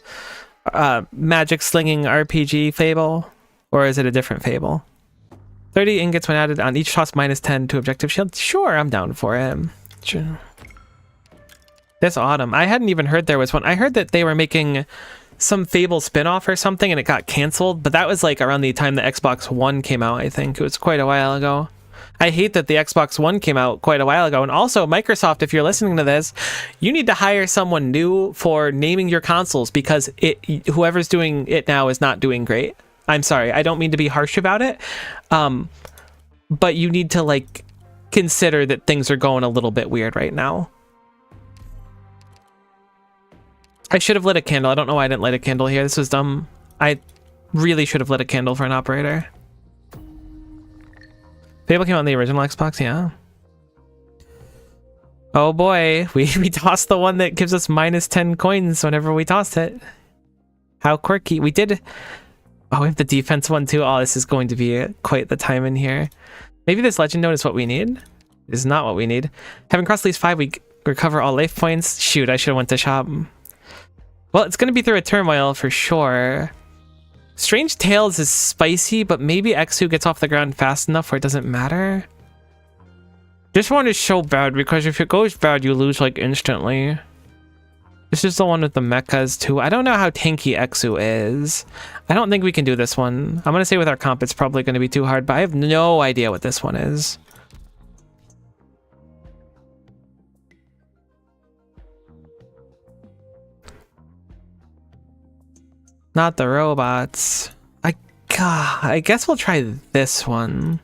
magic slinging RPG Fable, or is it a different Fable? 30 ingots when added on each toss minus 10 to objective shield. Sure, I'm down for it. Sure. This autumn. I hadn't even heard there was one. I heard that they were making some Fable spin-off or something and it got canceled, but that was like around the time the Xbox One came out, I think. It was quite a while ago. I hate that the Xbox One came out quite a while ago. And also, Microsoft, if you're listening to this, you need to hire someone new for naming your consoles because whoever's doing it now is not doing great. I'm sorry, I don't mean to be harsh about it, but you need to like consider that things are going a little bit weird right now. I should have lit a candle. I don't know why I didn't light a candle here. This was dumb. I really should have lit a candle for an operator. Fable came out on the original Xbox, yeah. Oh boy, we tossed the one that gives us minus 10 coins whenever we tossed it. How quirky. We did... Oh, we have the defense one too. Oh, this is going to be quite the time in here. Maybe this legend note is what we need. It is not what we need. Having crossed at least 5, we recover all life points. Shoot, I should have went to shop. Well, it's going to be through a turmoil for sure. Strange Tales is spicy, but maybe Exu gets off the ground fast enough where it doesn't matter. This one is so bad because if it goes bad, you lose like instantly. This is the one with the mechas too. I don't know how tanky Exu is. I don't think we can do this one. I'm going to say with our comp, it's probably going to be too hard, but I have no idea what this one is. Not the robots. I guess we'll try this one.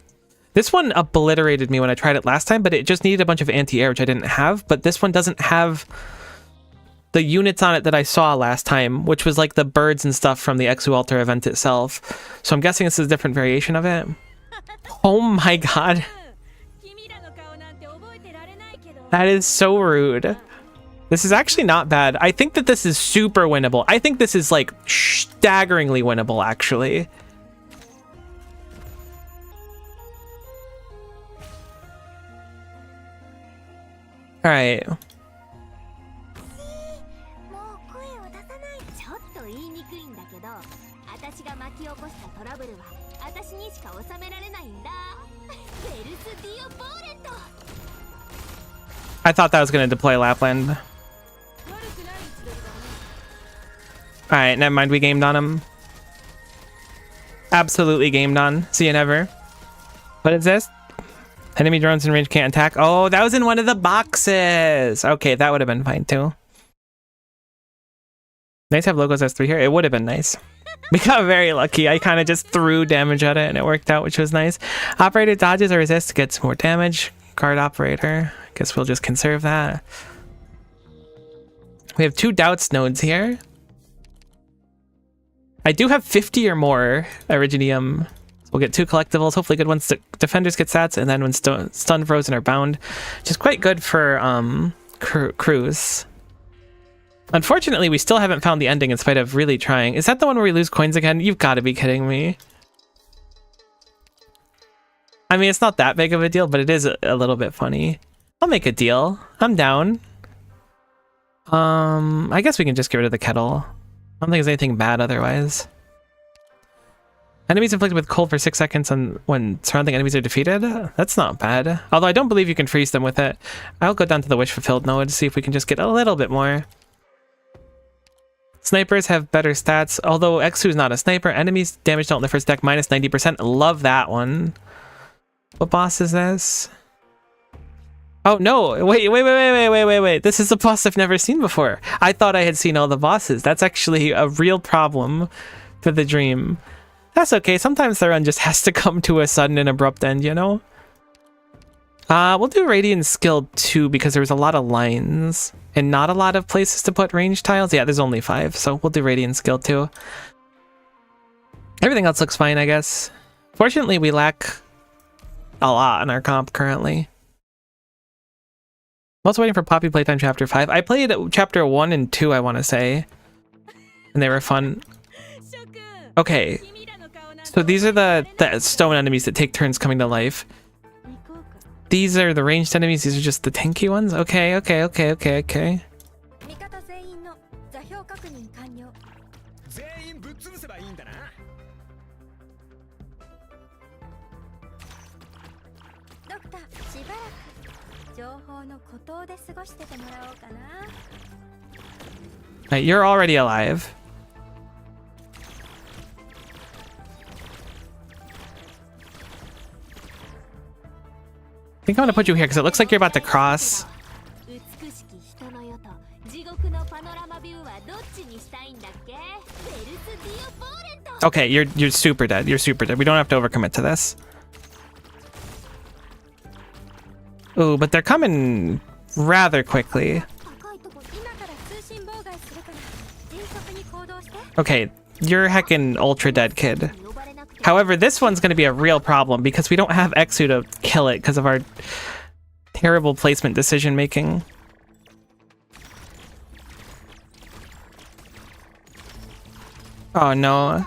This one obliterated me when I tried it last time, but it just needed a bunch of anti-air, which I didn't have. But this one doesn't have the units on it that I saw last time, which was like the birds and stuff from the Exu Altar event itself. So I'm guessing this is a different variation of it. Oh my god. That is so rude. This is actually not bad. I think that this is super winnable. I think this is like staggeringly winnable, actually. All right. もう声を出さない。ちょっと言いにくいんだけど、私が巻き起こしたトラブルは私にしか収められないんだ。ベルスディオボーレント。 I thought that was going to deploy Lapland. Alright, never mind. We gamed on him. Absolutely gamed on. See you never. What is this? Enemy drones in range can't attack. Oh, that was in one of the boxes. Okay, that would have been fine too. Nice to have logos S3 here. It would have been nice. We got very lucky. I kind of just threw damage at it and it worked out, which was nice. Operator dodges or resists, gets more damage. Guard operator. Guess we'll just conserve that. We have 2 doubts nodes here. I do have 50 or more Iridium. So we'll get 2 collectibles, hopefully good ones. Defenders get stats, and then when stun, frozen, or bound, which is quite good for crews. Unfortunately, we still haven't found the ending in spite of really trying. Is that the one where we lose coins again? You've got to be kidding me. I mean, it's not that big of a deal, but it is a little bit funny. I'll make a deal. I'm down. I guess we can just get rid of the kettle. I don't think there's anything bad otherwise. Enemies inflicted with cold for 6 seconds when surrounding enemies are defeated? That's not bad. Although I don't believe you can freeze them with it. I'll go down to the wish fulfilled node to see if we can just get a little bit more. Snipers have better stats. Although Exu is not a sniper. Enemies damage dealt in the first deck minus 90%. Love that one. What boss is this? Oh no, wait. This is a boss I've never seen before. I thought I had seen all the bosses. That's actually a real problem for the dream. That's okay. Sometimes the run just has to come to a sudden and abrupt end, you know? We'll do Radiant Skill 2 because there's a lot of lines and not a lot of places to put range tiles. Yeah, there's only 5, so we'll do Radiant Skill 2. Everything else looks fine, I guess. Fortunately, we lack a lot in our comp currently. I'm also waiting for Poppy Playtime Chapter 5. I played Chapter 1 and 2, I want to say. And they were fun. Okay. So these are the stone enemies that take turns coming to life. These are the ranged enemies. These are just the tanky ones. Okay. 情報の孤島で過ごしててもらおうかな。 Right, you're already alive. I think I'm gonna put you here because it looks like you're about to cross. Okay, you're super dead. You're super dead. We don't have to overcommit to this. Ooh, but they're coming rather quickly. Okay, you're heckin' ultra dead, kid. However, this one's going to be a real problem because we don't have Exu to kill it because of our terrible placement decision making. Oh no.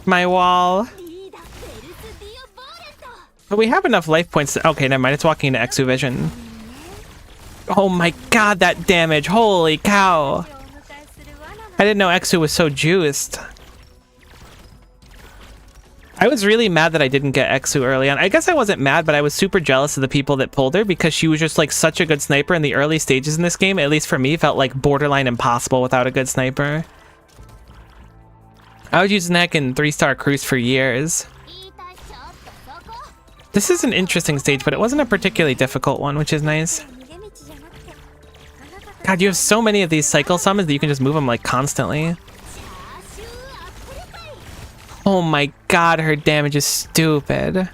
My wall. But we have enough life points to, okay, never mind. It's walking into Exu Vision. Oh my god, that damage. Holy cow. I didn't know Exu was so juiced. I was really mad that I didn't get Exu early on. I guess I wasn't mad, but I was super jealous of the people that pulled her because she was just like such a good sniper in the early stages in this game. At least for me, felt like borderline impossible without a good sniper. I was using Neck in 3-star cruise for years. This is an interesting stage, but it wasn't a particularly difficult one, which is nice. God, you have so many of these cycle summons that you can just move them like constantly. Oh my god, her damage is stupid. I'm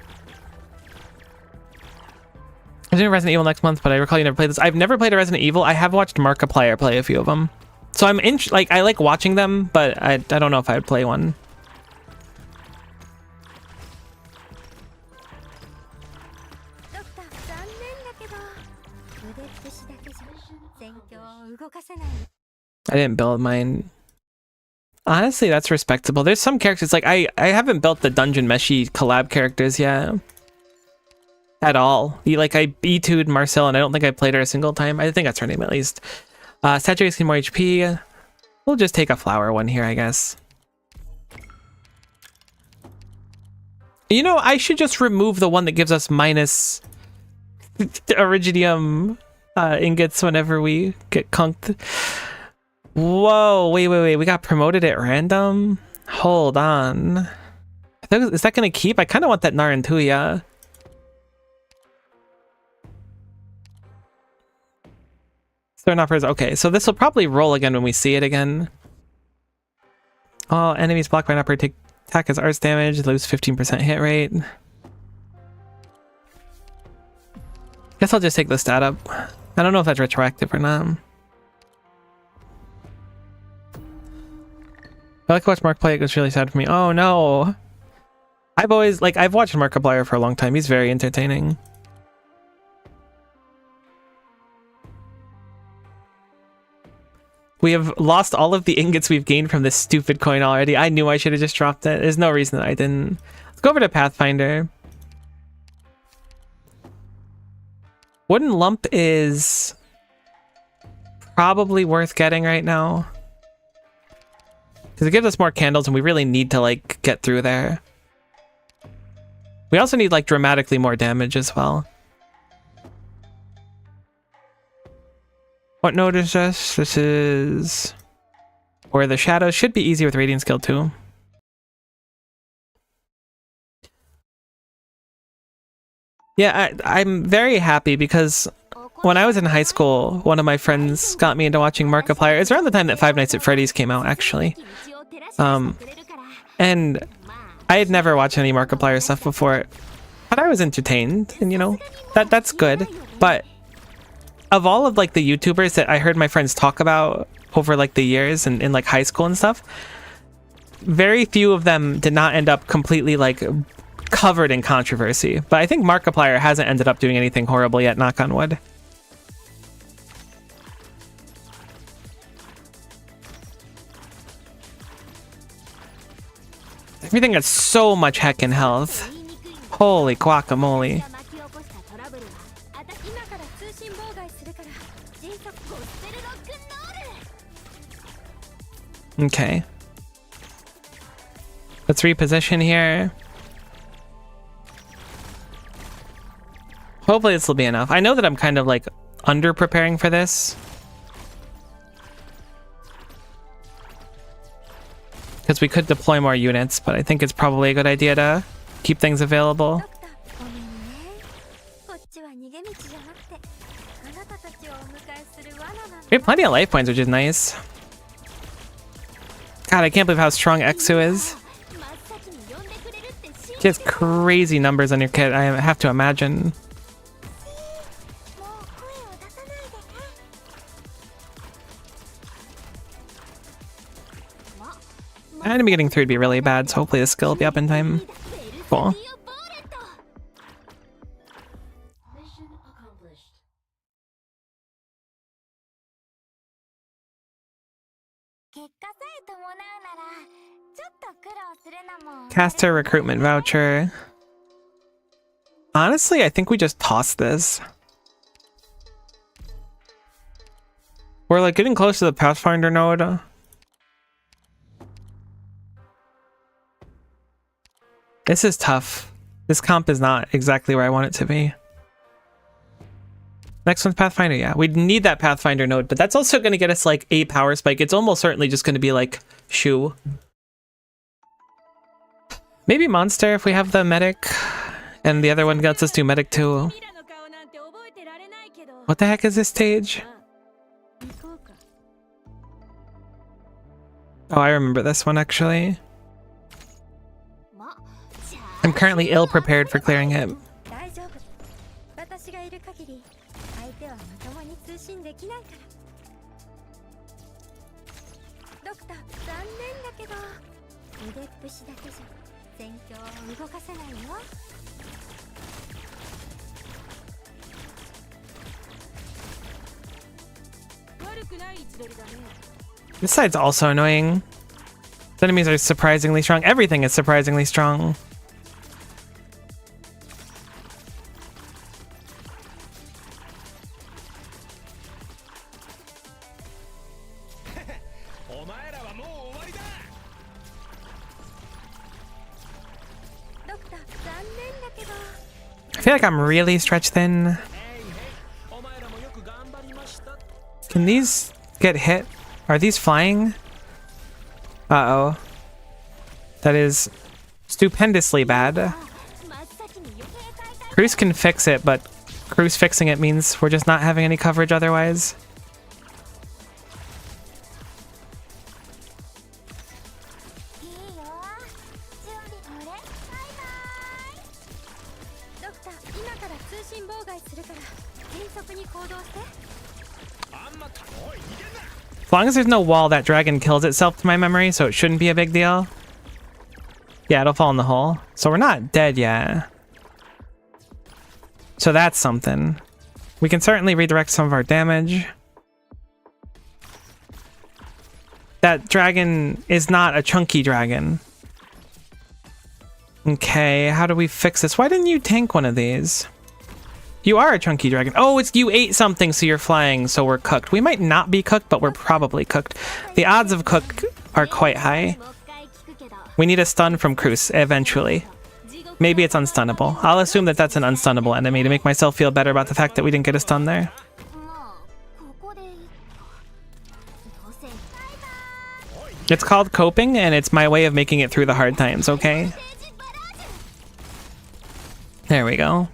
doing Resident Evil next month, but I recall you never played this. I've never played a Resident Evil. I have watched Markiplier play a few of them. So I'm I like watching them, but I don't know if I'd play one. I didn't build mine. Honestly, that's respectable. There's some characters like I haven't built the Dungeon Meshi collab characters yet. At all. I B2'd Marcel and I don't think I played her a single time. I think that's her name at least. Saturation more HP. We'll just take a flower one here, I guess. You know, I should just remove the one that gives us minus Iridium ingots whenever we get conked. Whoa, wait. We got promoted at random? Hold on. Is that going to keep? I kind of want that Narantuya. Okay, so this will probably roll again when we see it again. All enemies blocked by an upper take attack as arts damage, lose 15% hit rate. Guess I'll just take the stat up. I don't know if that's retroactive or not. I like to watch Mark play, it was really sad for me. Oh no! I've watched Markiplier for a long time, he's very entertaining. We have lost all of the ingots we've gained from this stupid coin already. I knew I should have just dropped it. There's no reason that I didn't. Let's go over to Pathfinder. Wooden Lump is probably worth getting right now. Because it gives us more candles and we really need to get through there. We also need dramatically more damage as well. What node is this? This is where the shadows should be easy with Radiant Skill 2. Yeah, I'm very happy because when I was in high school, one of my friends got me into watching Markiplier. It's around the time that Five Nights at Freddy's came out, actually. And I had never watched any Markiplier stuff before, but I was entertained, and you know, that's good. But of all of the YouTubers that I heard my friends talk about over the years and in high school and stuff, very few of them did not end up completely covered in controversy. But I think Markiplier hasn't ended up doing anything horrible yet, knock on wood. Everything has so much heckin' health. Holy guacamole. Okay. Let's reposition here. Hopefully this will be enough. I know that I'm kind of under preparing for this. Because we could deploy more units, but I think it's probably a good idea to keep things available. We have plenty of life points, which is nice. God, I can't believe how strong Exu is. She has crazy numbers on your kit, I have to imagine. Enemy getting through would be really bad, so hopefully the skill will be up in time. Cool. Caster recruitment voucher. Honestly, I think we just toss this. We're getting close to the Pathfinder node. This is tough. This comp is not exactly where I want it to be. Next one's Pathfinder, yeah. We need that Pathfinder node, but that's also going to get us a power spike. It's almost certainly just going to be Shu. Maybe Monster if we have the medic. And the other one lets us do medic too. What the heck is this stage? Oh, I remember this one actually. I'm currently ill prepared for clearing it. This side's also annoying. The enemies are surprisingly strong. Everything is surprisingly strong. I feel like I'm really stretched thin. Can these get hit? Are these flying? Uh-oh. That is stupendously bad. Cruz can fix it, but Cruz fixing it means we're just not having any coverage otherwise. As long as there's no wall, that dragon kills itself to my memory, so it shouldn't be a big deal. Yeah, it'll fall in the hole. So we're not dead yet. So that's something. We can certainly redirect some of our damage. That dragon is not a chunky dragon. Okay, how do we fix this? Why didn't you tank one of these? You are a chunky dragon. Oh, it's you ate something, so you're flying, so we're cooked. We might not be cooked, but we're probably cooked. The odds of cook are quite high. We need a stun from Cruz eventually. Maybe it's unstunnable. I'll assume that that's an unstunnable enemy to make myself feel better about the fact that we didn't get a stun there. It's called coping, and it's my way of making it through the hard times, okay? There we go.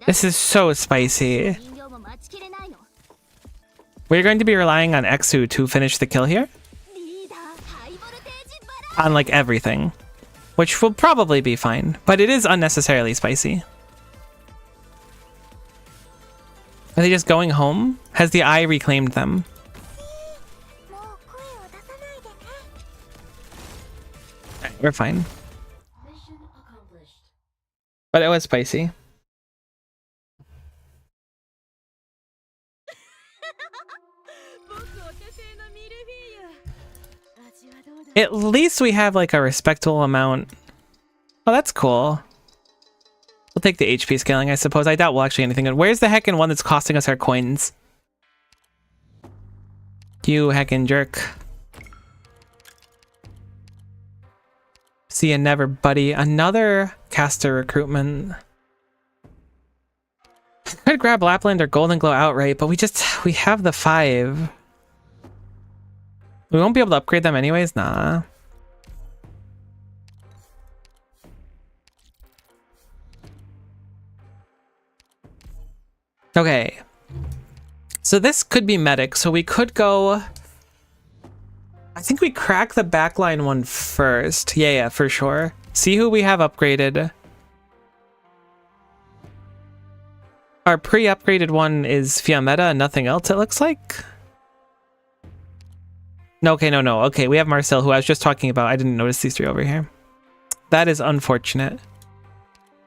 This is so spicy. We're going to be relying on Exu to finish the kill here. On like everything. Which will probably be fine, but it is unnecessarily spicy. Are they just going home? Has the eye reclaimed them? Alright, we're fine. But it was spicy. At least we have like a respectable amount. Oh, that's cool. We'll take the HP scaling, I suppose. I doubt we'll actually anything good. Where's the heckin' one that's costing us our coins? You heckin' jerk. See you never, buddy. Another caster recruitment. I could grab Lapland or Golden Glow outright, but we have the 5. We won't be able to upgrade them anyways? Nah. Okay. So this could be medic, so we could go... I think we crack the backline one first. Yeah, for sure. See who we have upgraded. Our pre-upgraded one is Fiametta and nothing else, it looks like. No, okay, no. Okay, we have Marcel, who I was just talking about. I didn't notice these 3 over here. That is unfortunate.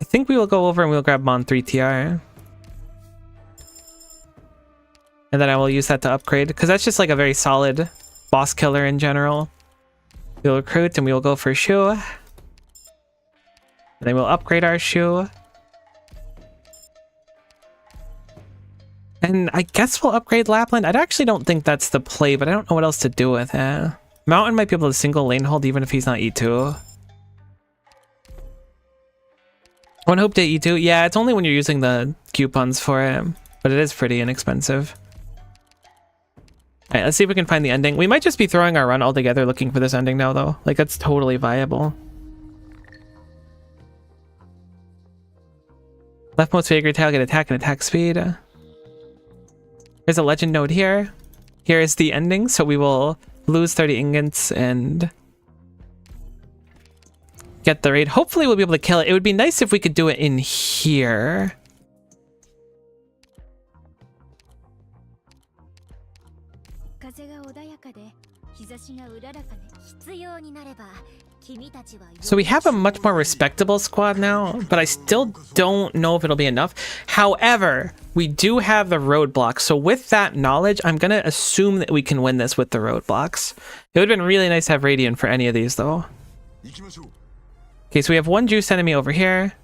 I think we will go over and we'll grab Mon 3 TR. And then I will use that to upgrade, because that's just like a very solid boss killer in general. We'll recruit and we will go for Shu. And then we'll upgrade our Shu. And I guess we'll upgrade Lapland. I actually don't think that's the play, but I don't know what else to do with it. Mountain might be able to single lane hold even if he's not E2. One hope to E2. Yeah, it's only when you're using the coupons for it. but it is pretty inexpensive. Alright, let's see if we can find the ending. We might just be throwing our run all together looking for this ending now, though. Like, that's totally viable. Leftmost figure tail, get attack and attack speed. There's a legend node here. Here is the ending, so we will lose 30 ingots and get the raid. Hopefully we'll be able to kill it. It would be nice if we could do it in here. So we have a much more respectable squad now, but I still don't know if it'll be enough. However, we do have the roadblocks. So with that knowledge, I'm going to assume that we can win this with the roadblocks. It would have been really nice to have Radiant for any of these, though. Okay, so we have one juice enemy over here.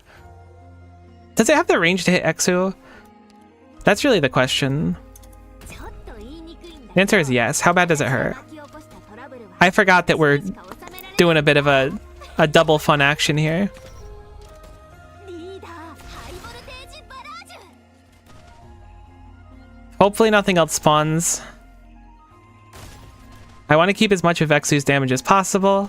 Does it have the range to hit Exu? That's really the question. The answer is yes. How bad does it hurt? I forgot that we're doing a bit of a double fun action here. Hopefully nothing else spawns. I want to keep as much of Exu's damage as possible.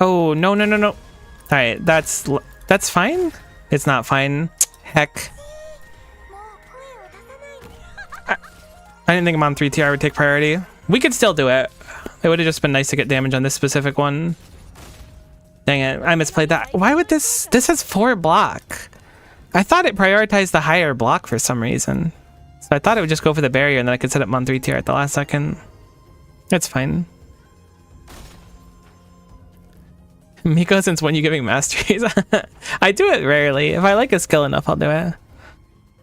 Oh, no, no, no, no. Alright, that's fine? It's not fine. Heck. I didn't think I'm on 3TR would take priority. We could still do it. It would have just been nice to get damage on this specific one. Dang it, I misplayed that. Why would this has 4 block? I thought it prioritized the higher block for some reason. So I thought it would just go for the barrier and then I could set up on 3TR at the last second. It's fine. Miko, since when you giving masteries? I do it rarely. If I like a skill enough, I'll do it.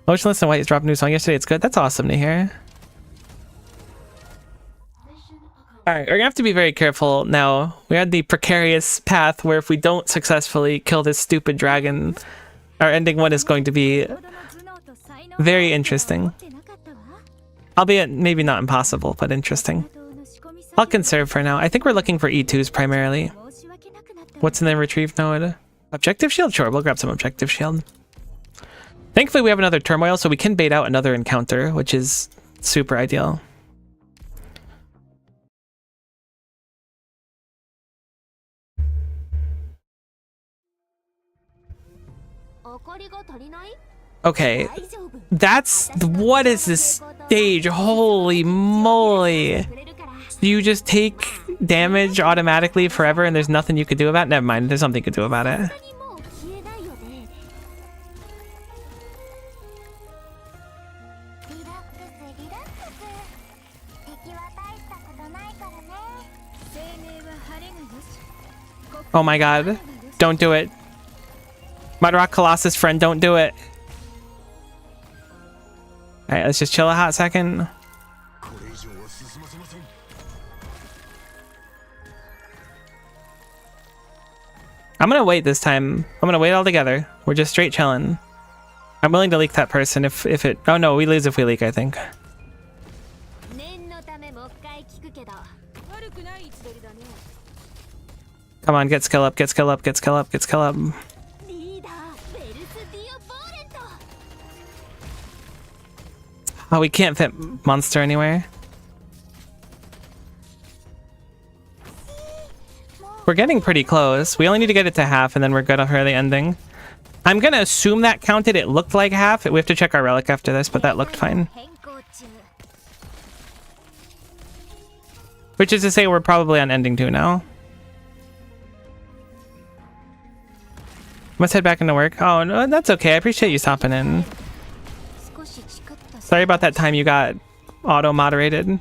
Motionless and White dropped a new song yesterday. It's good. That's awesome to hear. Alright, we're gonna have to be very careful now. We had the precarious path where if we don't successfully kill this stupid dragon, our ending one is going to be very interesting. Albeit maybe not impossible, but interesting. I'll conserve for now. I think we're looking for E2s primarily. What's in the retrieve node? Objective shield? Sure, we'll grab some objective shield. Thankfully we have another turmoil, so we can bait out another encounter, which is super ideal. Okay, what is this stage? Holy moly. You just take damage automatically forever and there's nothing you could do about it? Never mind, there's something you could do about it. Oh my god, don't do it. Mudrock Colossus friend, don't do it. Alright, let's just chill a hot second. I'm gonna wait this time. I'm gonna wait all together. We're just straight chilling. I'm willing to leak that person if it... Oh no, we lose if we leak, I think. Come on, get skill up, get skill up, get skill up, get skill up. Oh, we can't fit monster anywhere. We're getting pretty close. We only need to get it to half and then we're good for the ending. I'm gonna assume that counted. It looked like half. We have to check our relic after this, but that looked fine. Which is to say we're probably on ending 2 now. Let's head back into work. Oh, no, that's okay. I appreciate you stopping in. Sorry about that time you got auto-moderated.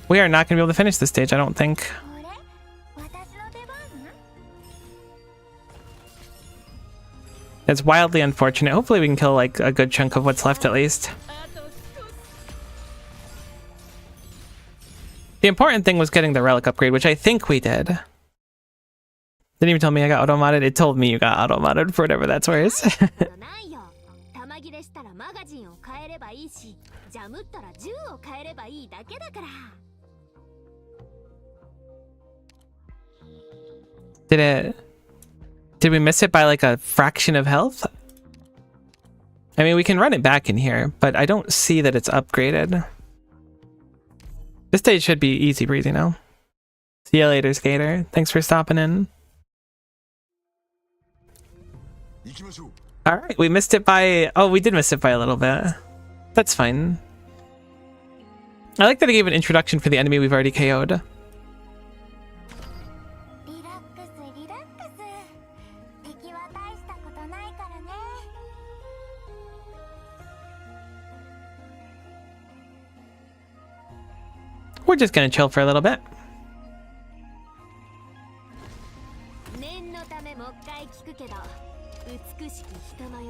We are not going to be able to finish this stage, I don't think. It's wildly unfortunate. Hopefully we can kill like a good chunk of what's left at least. The important thing was getting the relic upgrade, which I think we did. Didn't even tell me I got auto-modded. It told me you got auto-modded for whatever that's worth. Did we miss it by like a fraction of health? I mean, we can run it back in here, but I don't see that it's upgraded. This stage should be easy breezy now. See you later, Skater. Thanks for stopping in. Alright, we missed it by... Oh, we did miss it by a little bit. That's fine. I like that I gave an introduction for the enemy we've already KO'd. We're just gonna chill for a little bit.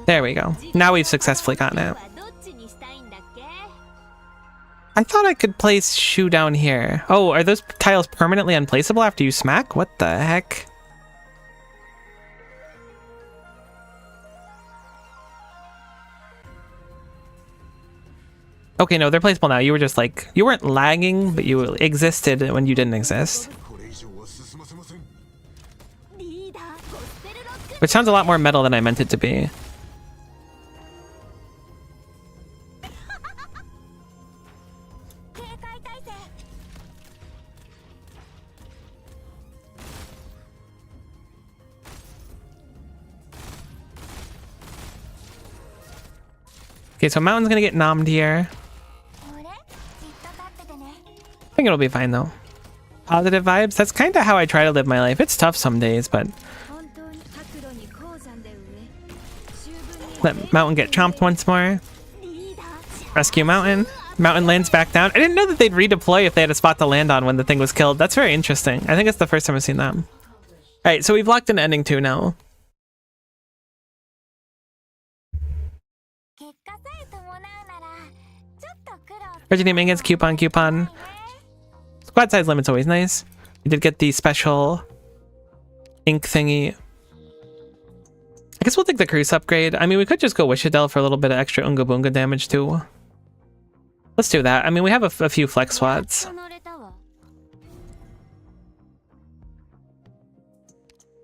There we go. Now we've successfully gotten it. I thought I could place Shu down here. Oh, are those tiles permanently unplaceable after you smack? What the heck? Okay, no, they're placeable now. You were just like, you weren't lagging, but you existed when you didn't exist. Which sounds a lot more metal than I meant it to be. Okay, so Mountain's gonna get nommed here. I think it'll be fine though. Positive vibes. That's kind of how I try to live my life. It's tough some days, but let Mountain get chomped once more. Rescue Mountain. Mountain lands back down. I didn't know that they'd redeploy if they had a spot to land on when the thing was killed. That's very interesting. I think it's the first time I've seen that. Alright, so we've locked in ending 2 now. Originating against coupon. Squad size limit's always nice. We did get the special ink thingy. I guess we'll take the Cruise upgrade. I mean, we could just go Wishadel for a little bit of extra Unga Boonga damage too. Let's do that. I mean, we have a few flex slots.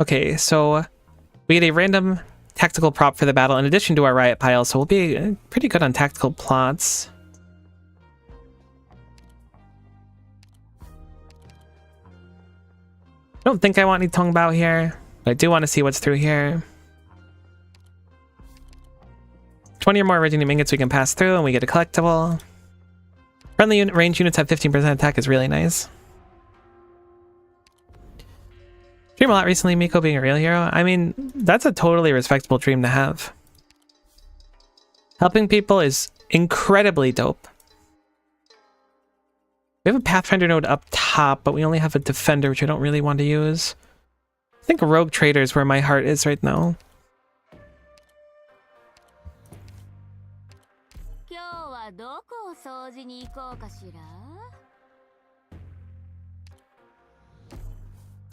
Okay, so we get a random tactical prop for the battle in addition to our riot pile, so we'll be pretty good on tactical plots. I don't think I want any Tong Bao here, but I do want to see what's through here. 20 or more originating ingots we can pass through, and we get a collectible. Friendly range units have 15% attack is really nice. Dream a lot recently, Miko being a real hero. I mean, that's a totally respectable dream to have. Helping people is incredibly dope. We have a Pathfinder node up top, but we only have a Defender, which I don't really want to use. I think Rogue Trader is where my heart is right now.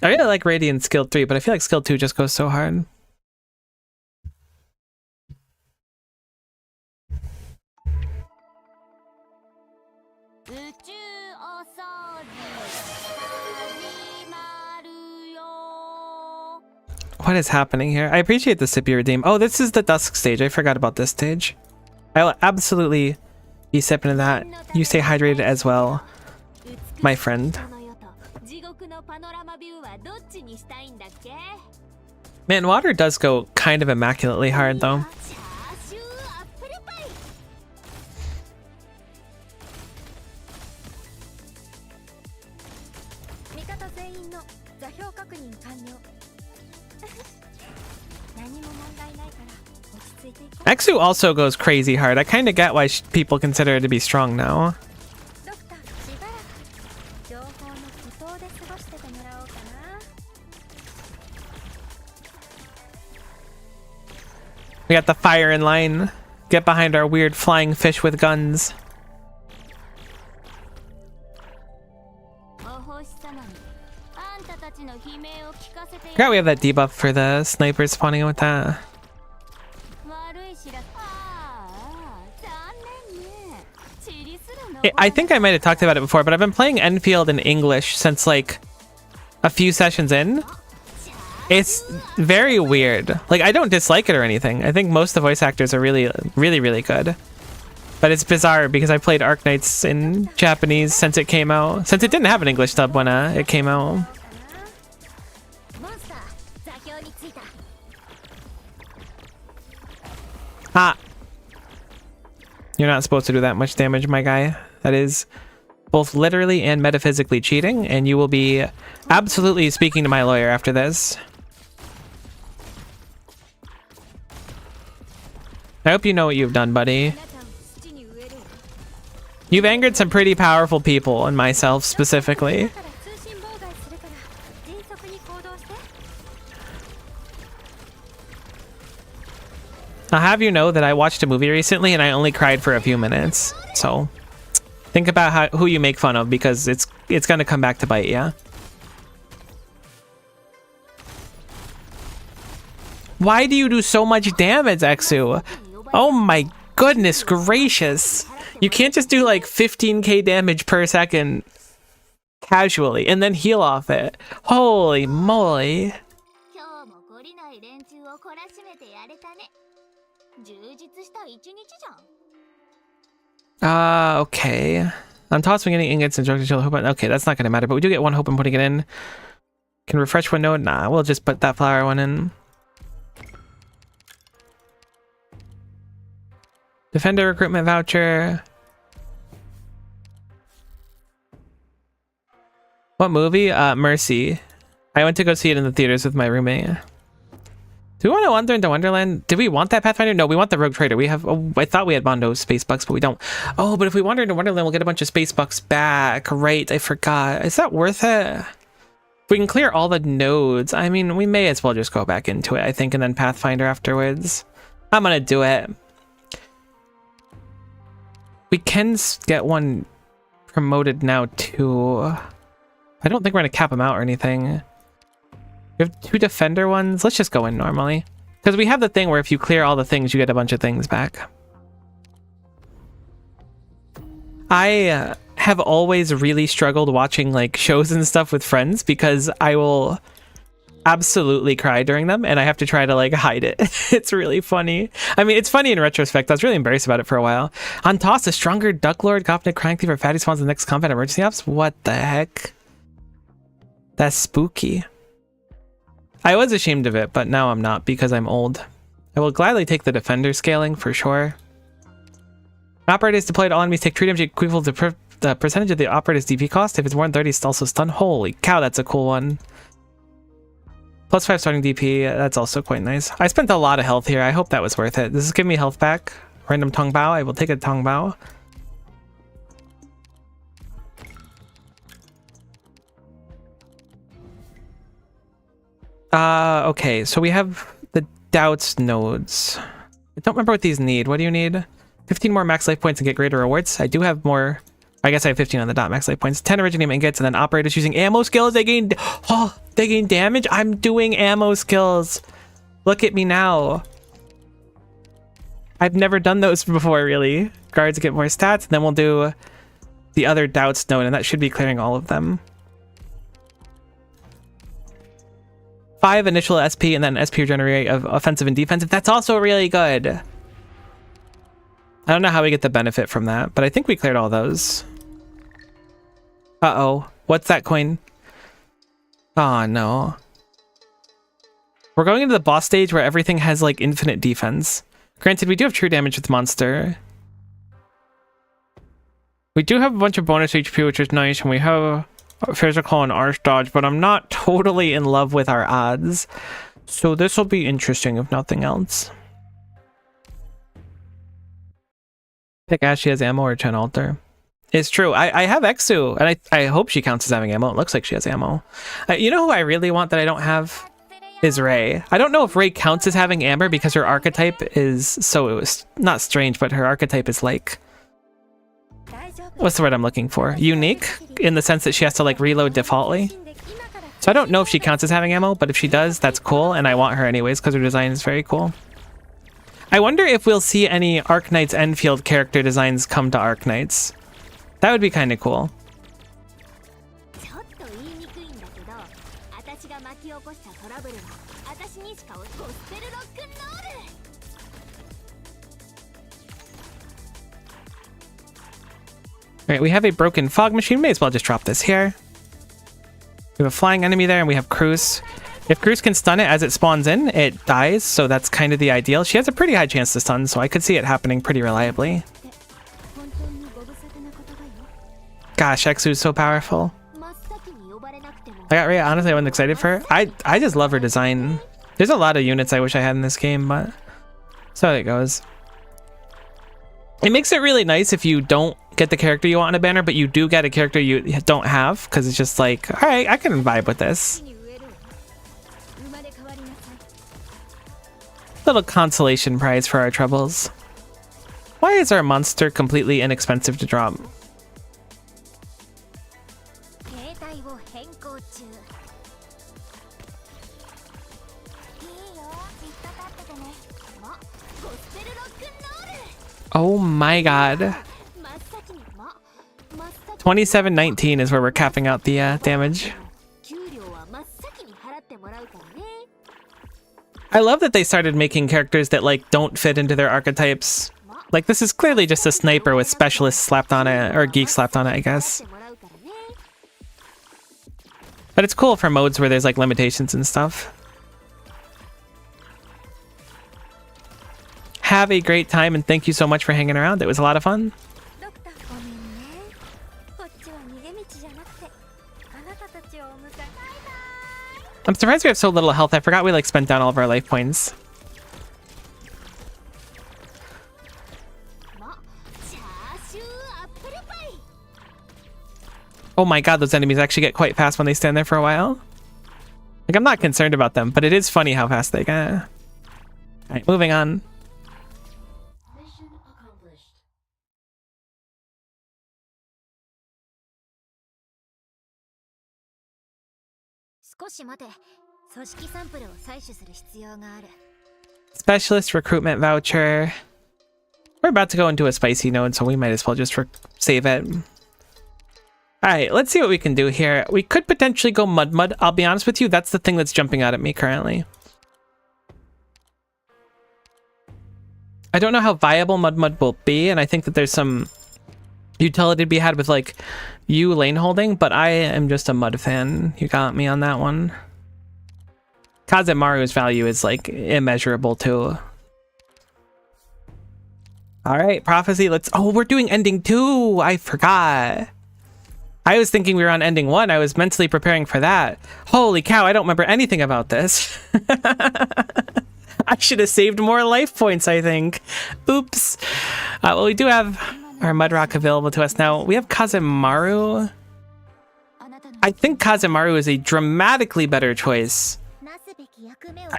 I really like Radiant Skill 3, but I feel like Skill 2 just goes so hard. What is happening here? I appreciate the sip you redeem. Oh, this is the Dusk stage. I forgot about this stage. I will absolutely be sipping that. You stay hydrated as well, my friend. Man, water does go kind of immaculately hard, though. Exu also goes crazy hard. I kind of get why people consider it to be strong now. We got the fire in line. Get behind our weird flying fish with guns. Forgot we have that debuff for the snipers spawning in with that. I think I might have talked about it before, but I've been playing Enfield in English since like a few sessions in. It's very weird. Like, I don't dislike it or anything. I think most of the voice actors are really, really, really good. But it's bizarre because I played Arknights in Japanese since it came out. Since it didn't have an English dub when it came out. Ah! You're not supposed to do that much damage, my guy. That is both literally and metaphysically cheating, and you will be absolutely speaking to my lawyer after this. I hope you know what you've done, buddy. You've angered some pretty powerful people, and myself specifically. I'll have you know that I watched a movie recently and I only cried for a few minutes. So think about who you make fun of, because it's gonna come back to bite you. Why do you do so much damage, Exu? Oh my goodness gracious. You can't just do like 15k damage per second casually and then heal off it. Holy moly. Okay. I'm tossing any ingots and drugs until hope. Okay, that's not gonna matter, but we do get one hope and putting it in. Can refresh one node? Nah, we'll just put that flower one in. Defender recruitment voucher. What movie? Mercy. I went to go see it in the theaters with my roommate. Do we want to wander into Wonderland? Did we want that Pathfinder? No, we want the Rogue Trader. We have. Oh, I thought we had Bondo space bucks, but we don't. Oh, but if we wander into Wonderland, we'll get a bunch of space bucks back. Right, I forgot. Is that worth it? If we can clear all the nodes, I mean, we may as well just go back into it, I think, and then Pathfinder afterwards. I'm gonna do it. We can get one promoted now too. I don't think we're gonna cap him out or anything. We have 2 defender ones. Let's just go in normally, because we have the thing where if you clear all the things, you get a bunch of things back. I have always really struggled watching like shows and stuff with friends because I will absolutely cry during them and I have to try to like hide it. It's really funny. I mean, it's funny in retrospect. I was really embarrassed about it for a while. On toss, a stronger Duck Lord, Gopnik, Crying Thief, or Fatty spawns in the next combat emergency ops? What the heck? That's spooky. I was ashamed of it, but now I'm not because I'm old. I will gladly take the defender scaling for sure. Operators deployed, all enemies take true damage equal to the percentage of the operator's DP cost. If it's more than 30, it's also stun. Holy cow, that's a cool one. Plus 5 starting DP, that's also quite nice. I spent a lot of health here. I hope that was worth it. This is giving me health back. Random Tong Bao. I will take a Tong Bao. Okay, so we have the doubts nodes. I don't remember what these need. What do you need? 15 more max life points and get greater rewards. I do have more. I guess I have 15 on the dot max life points. 10 originium ingots, and then operators using ammo skills. They gain damage. I'm doing ammo skills. Look at me now. I've never done those before, really. Guards get more stats, and then we'll do the other doubts node, and that should be clearing all of them. 5 initial SP and then SP regenerate of offensive and defensive. That's also really good. I don't know how we get the benefit from that, but I think we cleared all those. Uh-oh. What's that coin? Oh, no. We're going into the boss stage where everything has, like, infinite defense. Granted, we do have true damage with monster. We do have a bunch of bonus HP, which is nice, and we have physical and arch dodge, but I'm not totally in love with our odds. So this will be interesting, if nothing else. Pick Ashley has ammo or Chen Alter. It's true. I have Exu, and I hope she counts as having ammo. It looks like she has ammo. You know who I really want that I don't have? Is Ray. I don't know if Ray counts as having Amber because her archetype is so, it was not strange, but her archetype is like, what's the word I'm looking for? Unique, in the sense that she has to like reload defaultly. So I don't know if she counts as having ammo, but if she does, that's cool, and I want her anyways because her design is very cool. I wonder if we'll see any Arknights Enfield character designs come to Arknights. That would be kind of cool. 起こしたトラブルは私にしかゴスペルロックンロール。 Alright, we have a broken fog machine. May as well just drop this here. We have a flying enemy there, and we have Cruz. If Cruz can stun it as it spawns in, it dies, so that's kind of the ideal. She has a pretty high chance to stun, so I could see it happening pretty reliably. Gosh, Exu's so powerful. I got Rhea, honestly, I wasn't excited for her. I just love her design. There's a lot of units I wish I had in this game, but so it goes. It makes it really nice if you don't get the character you want in a banner, but you do get a character you don't have, because it's just like, all right, I can vibe with this. Little consolation prize for our troubles. Why is our monster completely inexpensive to drop? Oh my god. 2719 is where we're capping out the damage. I love that they started making characters that like don't fit into their archetypes. Like this is clearly just a sniper with specialist slapped on it, or geek slapped on it, I guess. But it's cool for modes where there's like limitations and stuff. Have a great time and thank you so much for hanging around. It was a lot of fun. I'm surprised we have so little health. I forgot we like spent down all of our life points. Oh my god, those enemies actually get quite fast when they stand there for a while. Like, I'm not concerned about them, but it is funny how fast they get. Alright, moving on. Mission accomplished. Specialist recruitment voucher. We're about to go into a spicy node, so we might as well just save it. Alright, let's see what we can do here. We could potentially go Mud. I'll be honest with you, that's the thing that's jumping out at me currently. I don't know how viable Mud will be, and I think that there's some utility to be had with like you lane holding, but I am just a Mud fan. You got me on that one. Kazemaru's value is like immeasurable too. Alright, Prophecy, let's... Oh, we're doing ending 2! I forgot. I was thinking we were on ending 1. I was mentally preparing for that. Holy cow, I don't remember anything about this. I should have saved more life points, I think. Oops. Well, we do have our Mudrock available to us now. We have Kazemaru. I think Kazemaru is a dramatically better choice.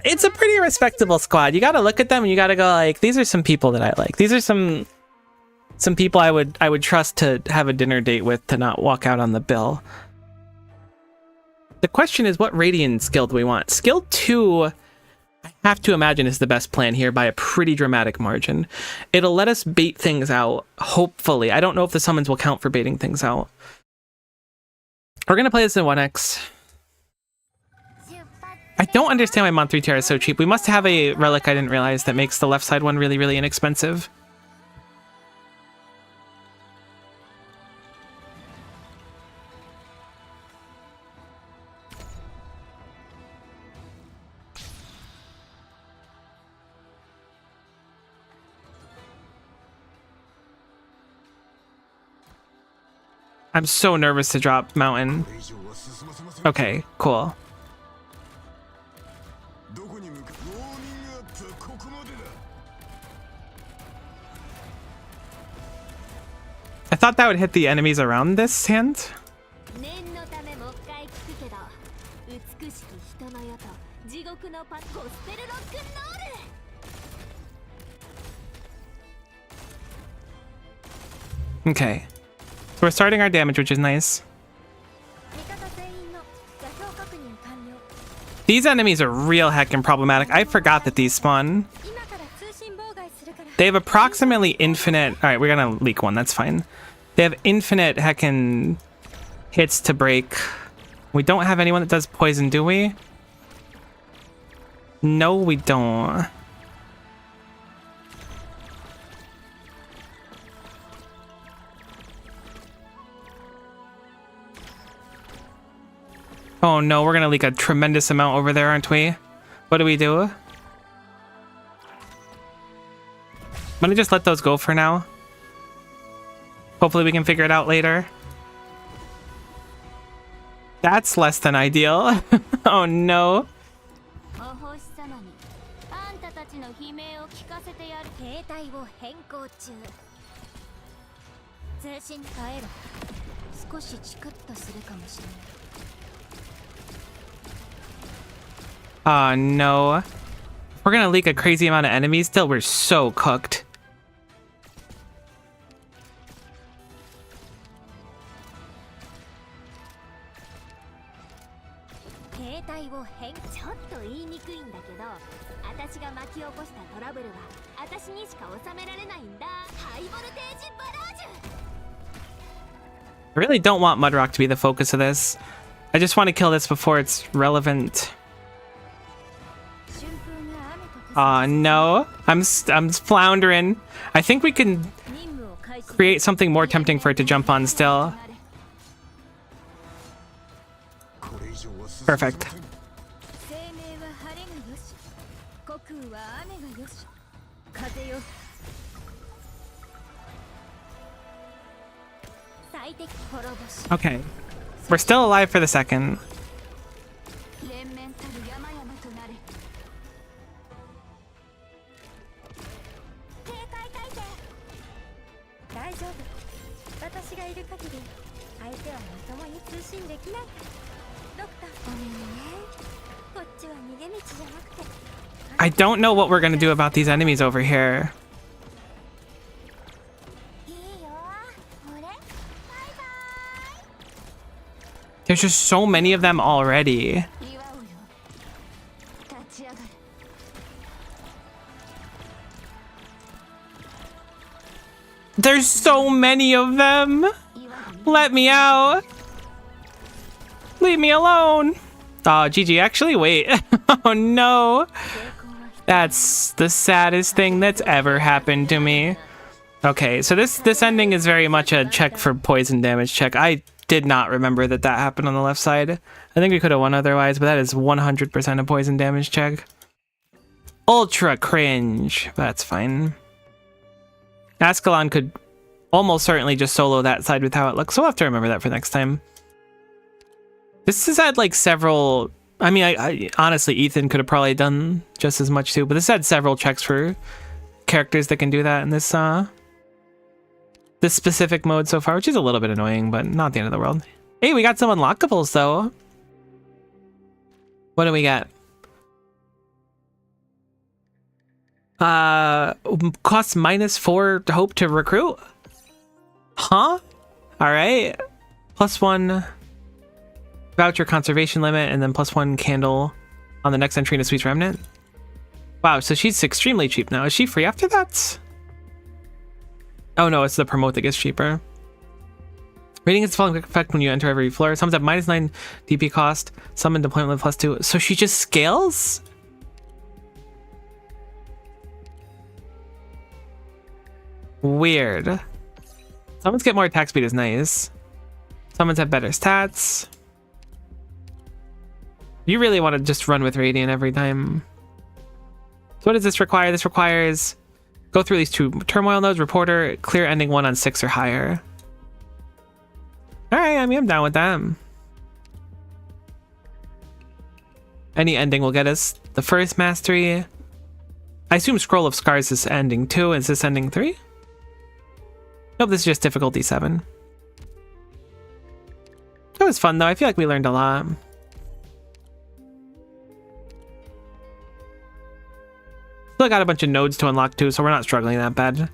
It's a pretty respectable squad. You gotta look at them and you gotta go like, these are some people that I like. These are some people I would trust to have a dinner date with, to not walk out on the bill. The question is, what Radiant skill do we want? Skill 2, I have to imagine, is the best plan here by a pretty dramatic margin. It'll let us bait things out, hopefully. I don't know if the summons will count for baiting things out. We're gonna play this in 1x. I don't understand why Mon 3 TR is so cheap. We must have a relic I didn't realize that makes the left side one really, really inexpensive. I'm so nervous to drop Mountain. Okay, cool. I thought that would hit the enemies around this hand. Okay. So we're starting our damage, which is nice. These enemies are real heckin' problematic. I forgot that these spawn. They have approximately infinite... Alright, we're gonna leak one, that's fine. They have infinite heckin' hits to break. We don't have anyone that does poison, do we? No, we don't. Oh no, we're gonna leak a tremendous amount over there, aren't we? What do we do? I'm gonna just let those go for now. Hopefully we can figure it out later. That's less than ideal. Oh no. お星様にあんたたちの悲鳴を聞かせてやる。携帯を変更中。通信変えろ。少しチクッとするかもしれない。Oh no. We're gonna leak a crazy amount of enemies still. We're so cooked. I really don't want Mudrock to be the focus of this. I just want to kill this before it's relevant. No. I'm floundering. I think we can create something more tempting for it to jump on still. Perfect. Okay. We're still alive for the second. I don't know what we're gonna do about these enemies over here. There's just so many of them already. There's so many of them. Let me out. Leave me alone. Oh, GG. Actually, wait. Oh, no. That's the saddest thing that's ever happened to me. Okay, so this ending is very much a check for poison damage check. I did not remember that happened on the left side. I think we could have won otherwise, but that is 100% a poison damage check. Ultra cringe. That's fine. Ascalon could almost certainly just solo that side with how it looks, so we'll have to remember that for next time. This has had like several... I mean, I honestly, Ethan could have probably done just as much too, but this had several checks for characters that can do that in this specific mode so far, which is a little bit annoying, but not the end of the world. Hey, we got some unlockables though. What do we got? Costs -4 hope to recruit. Huh? Alright. +1 voucher conservation limit, and then +1 candle on the next entry into Sweet's Remnant. Wow, so she's extremely cheap now. Is she free after that? Oh no, it's the promote that gets cheaper. Rating is the following effect when you enter every floor. Summons at -9 DP cost. Summon deployment with +2. So she just scales? Weird. Summons get more attack speed is nice. Summons have better stats. You really want to just run with Radiant every time. So what does this require? This requires go through these 2 turmoil nodes, reporter, clear ending 1 on 6 or higher. Alright, I mean, I'm down with that. Any ending will get us the first mastery. I assume Scroll of Scars is ending 2. Is this ending 3? Nope, this is just difficulty 7. That was fun though. I feel like we learned a lot. Still got a bunch of nodes to unlock too, so we're not struggling that bad.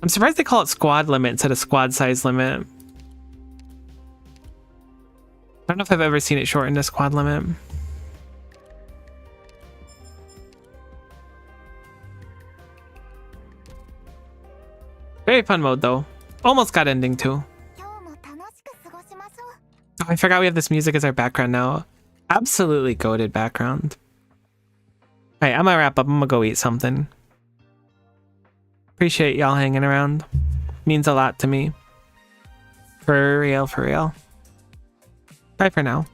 I'm surprised they call it squad limit instead of squad size limit. I don't know if I've ever seen it shortened to squad limit. Very fun mode though. Almost got ending too. Oh, I forgot we have this music as our background now. Absolutely goated background. Alright, I'm gonna wrap up. I'm gonna go eat something. Appreciate y'all hanging around. Means a lot to me. For real, for real. Bye for now.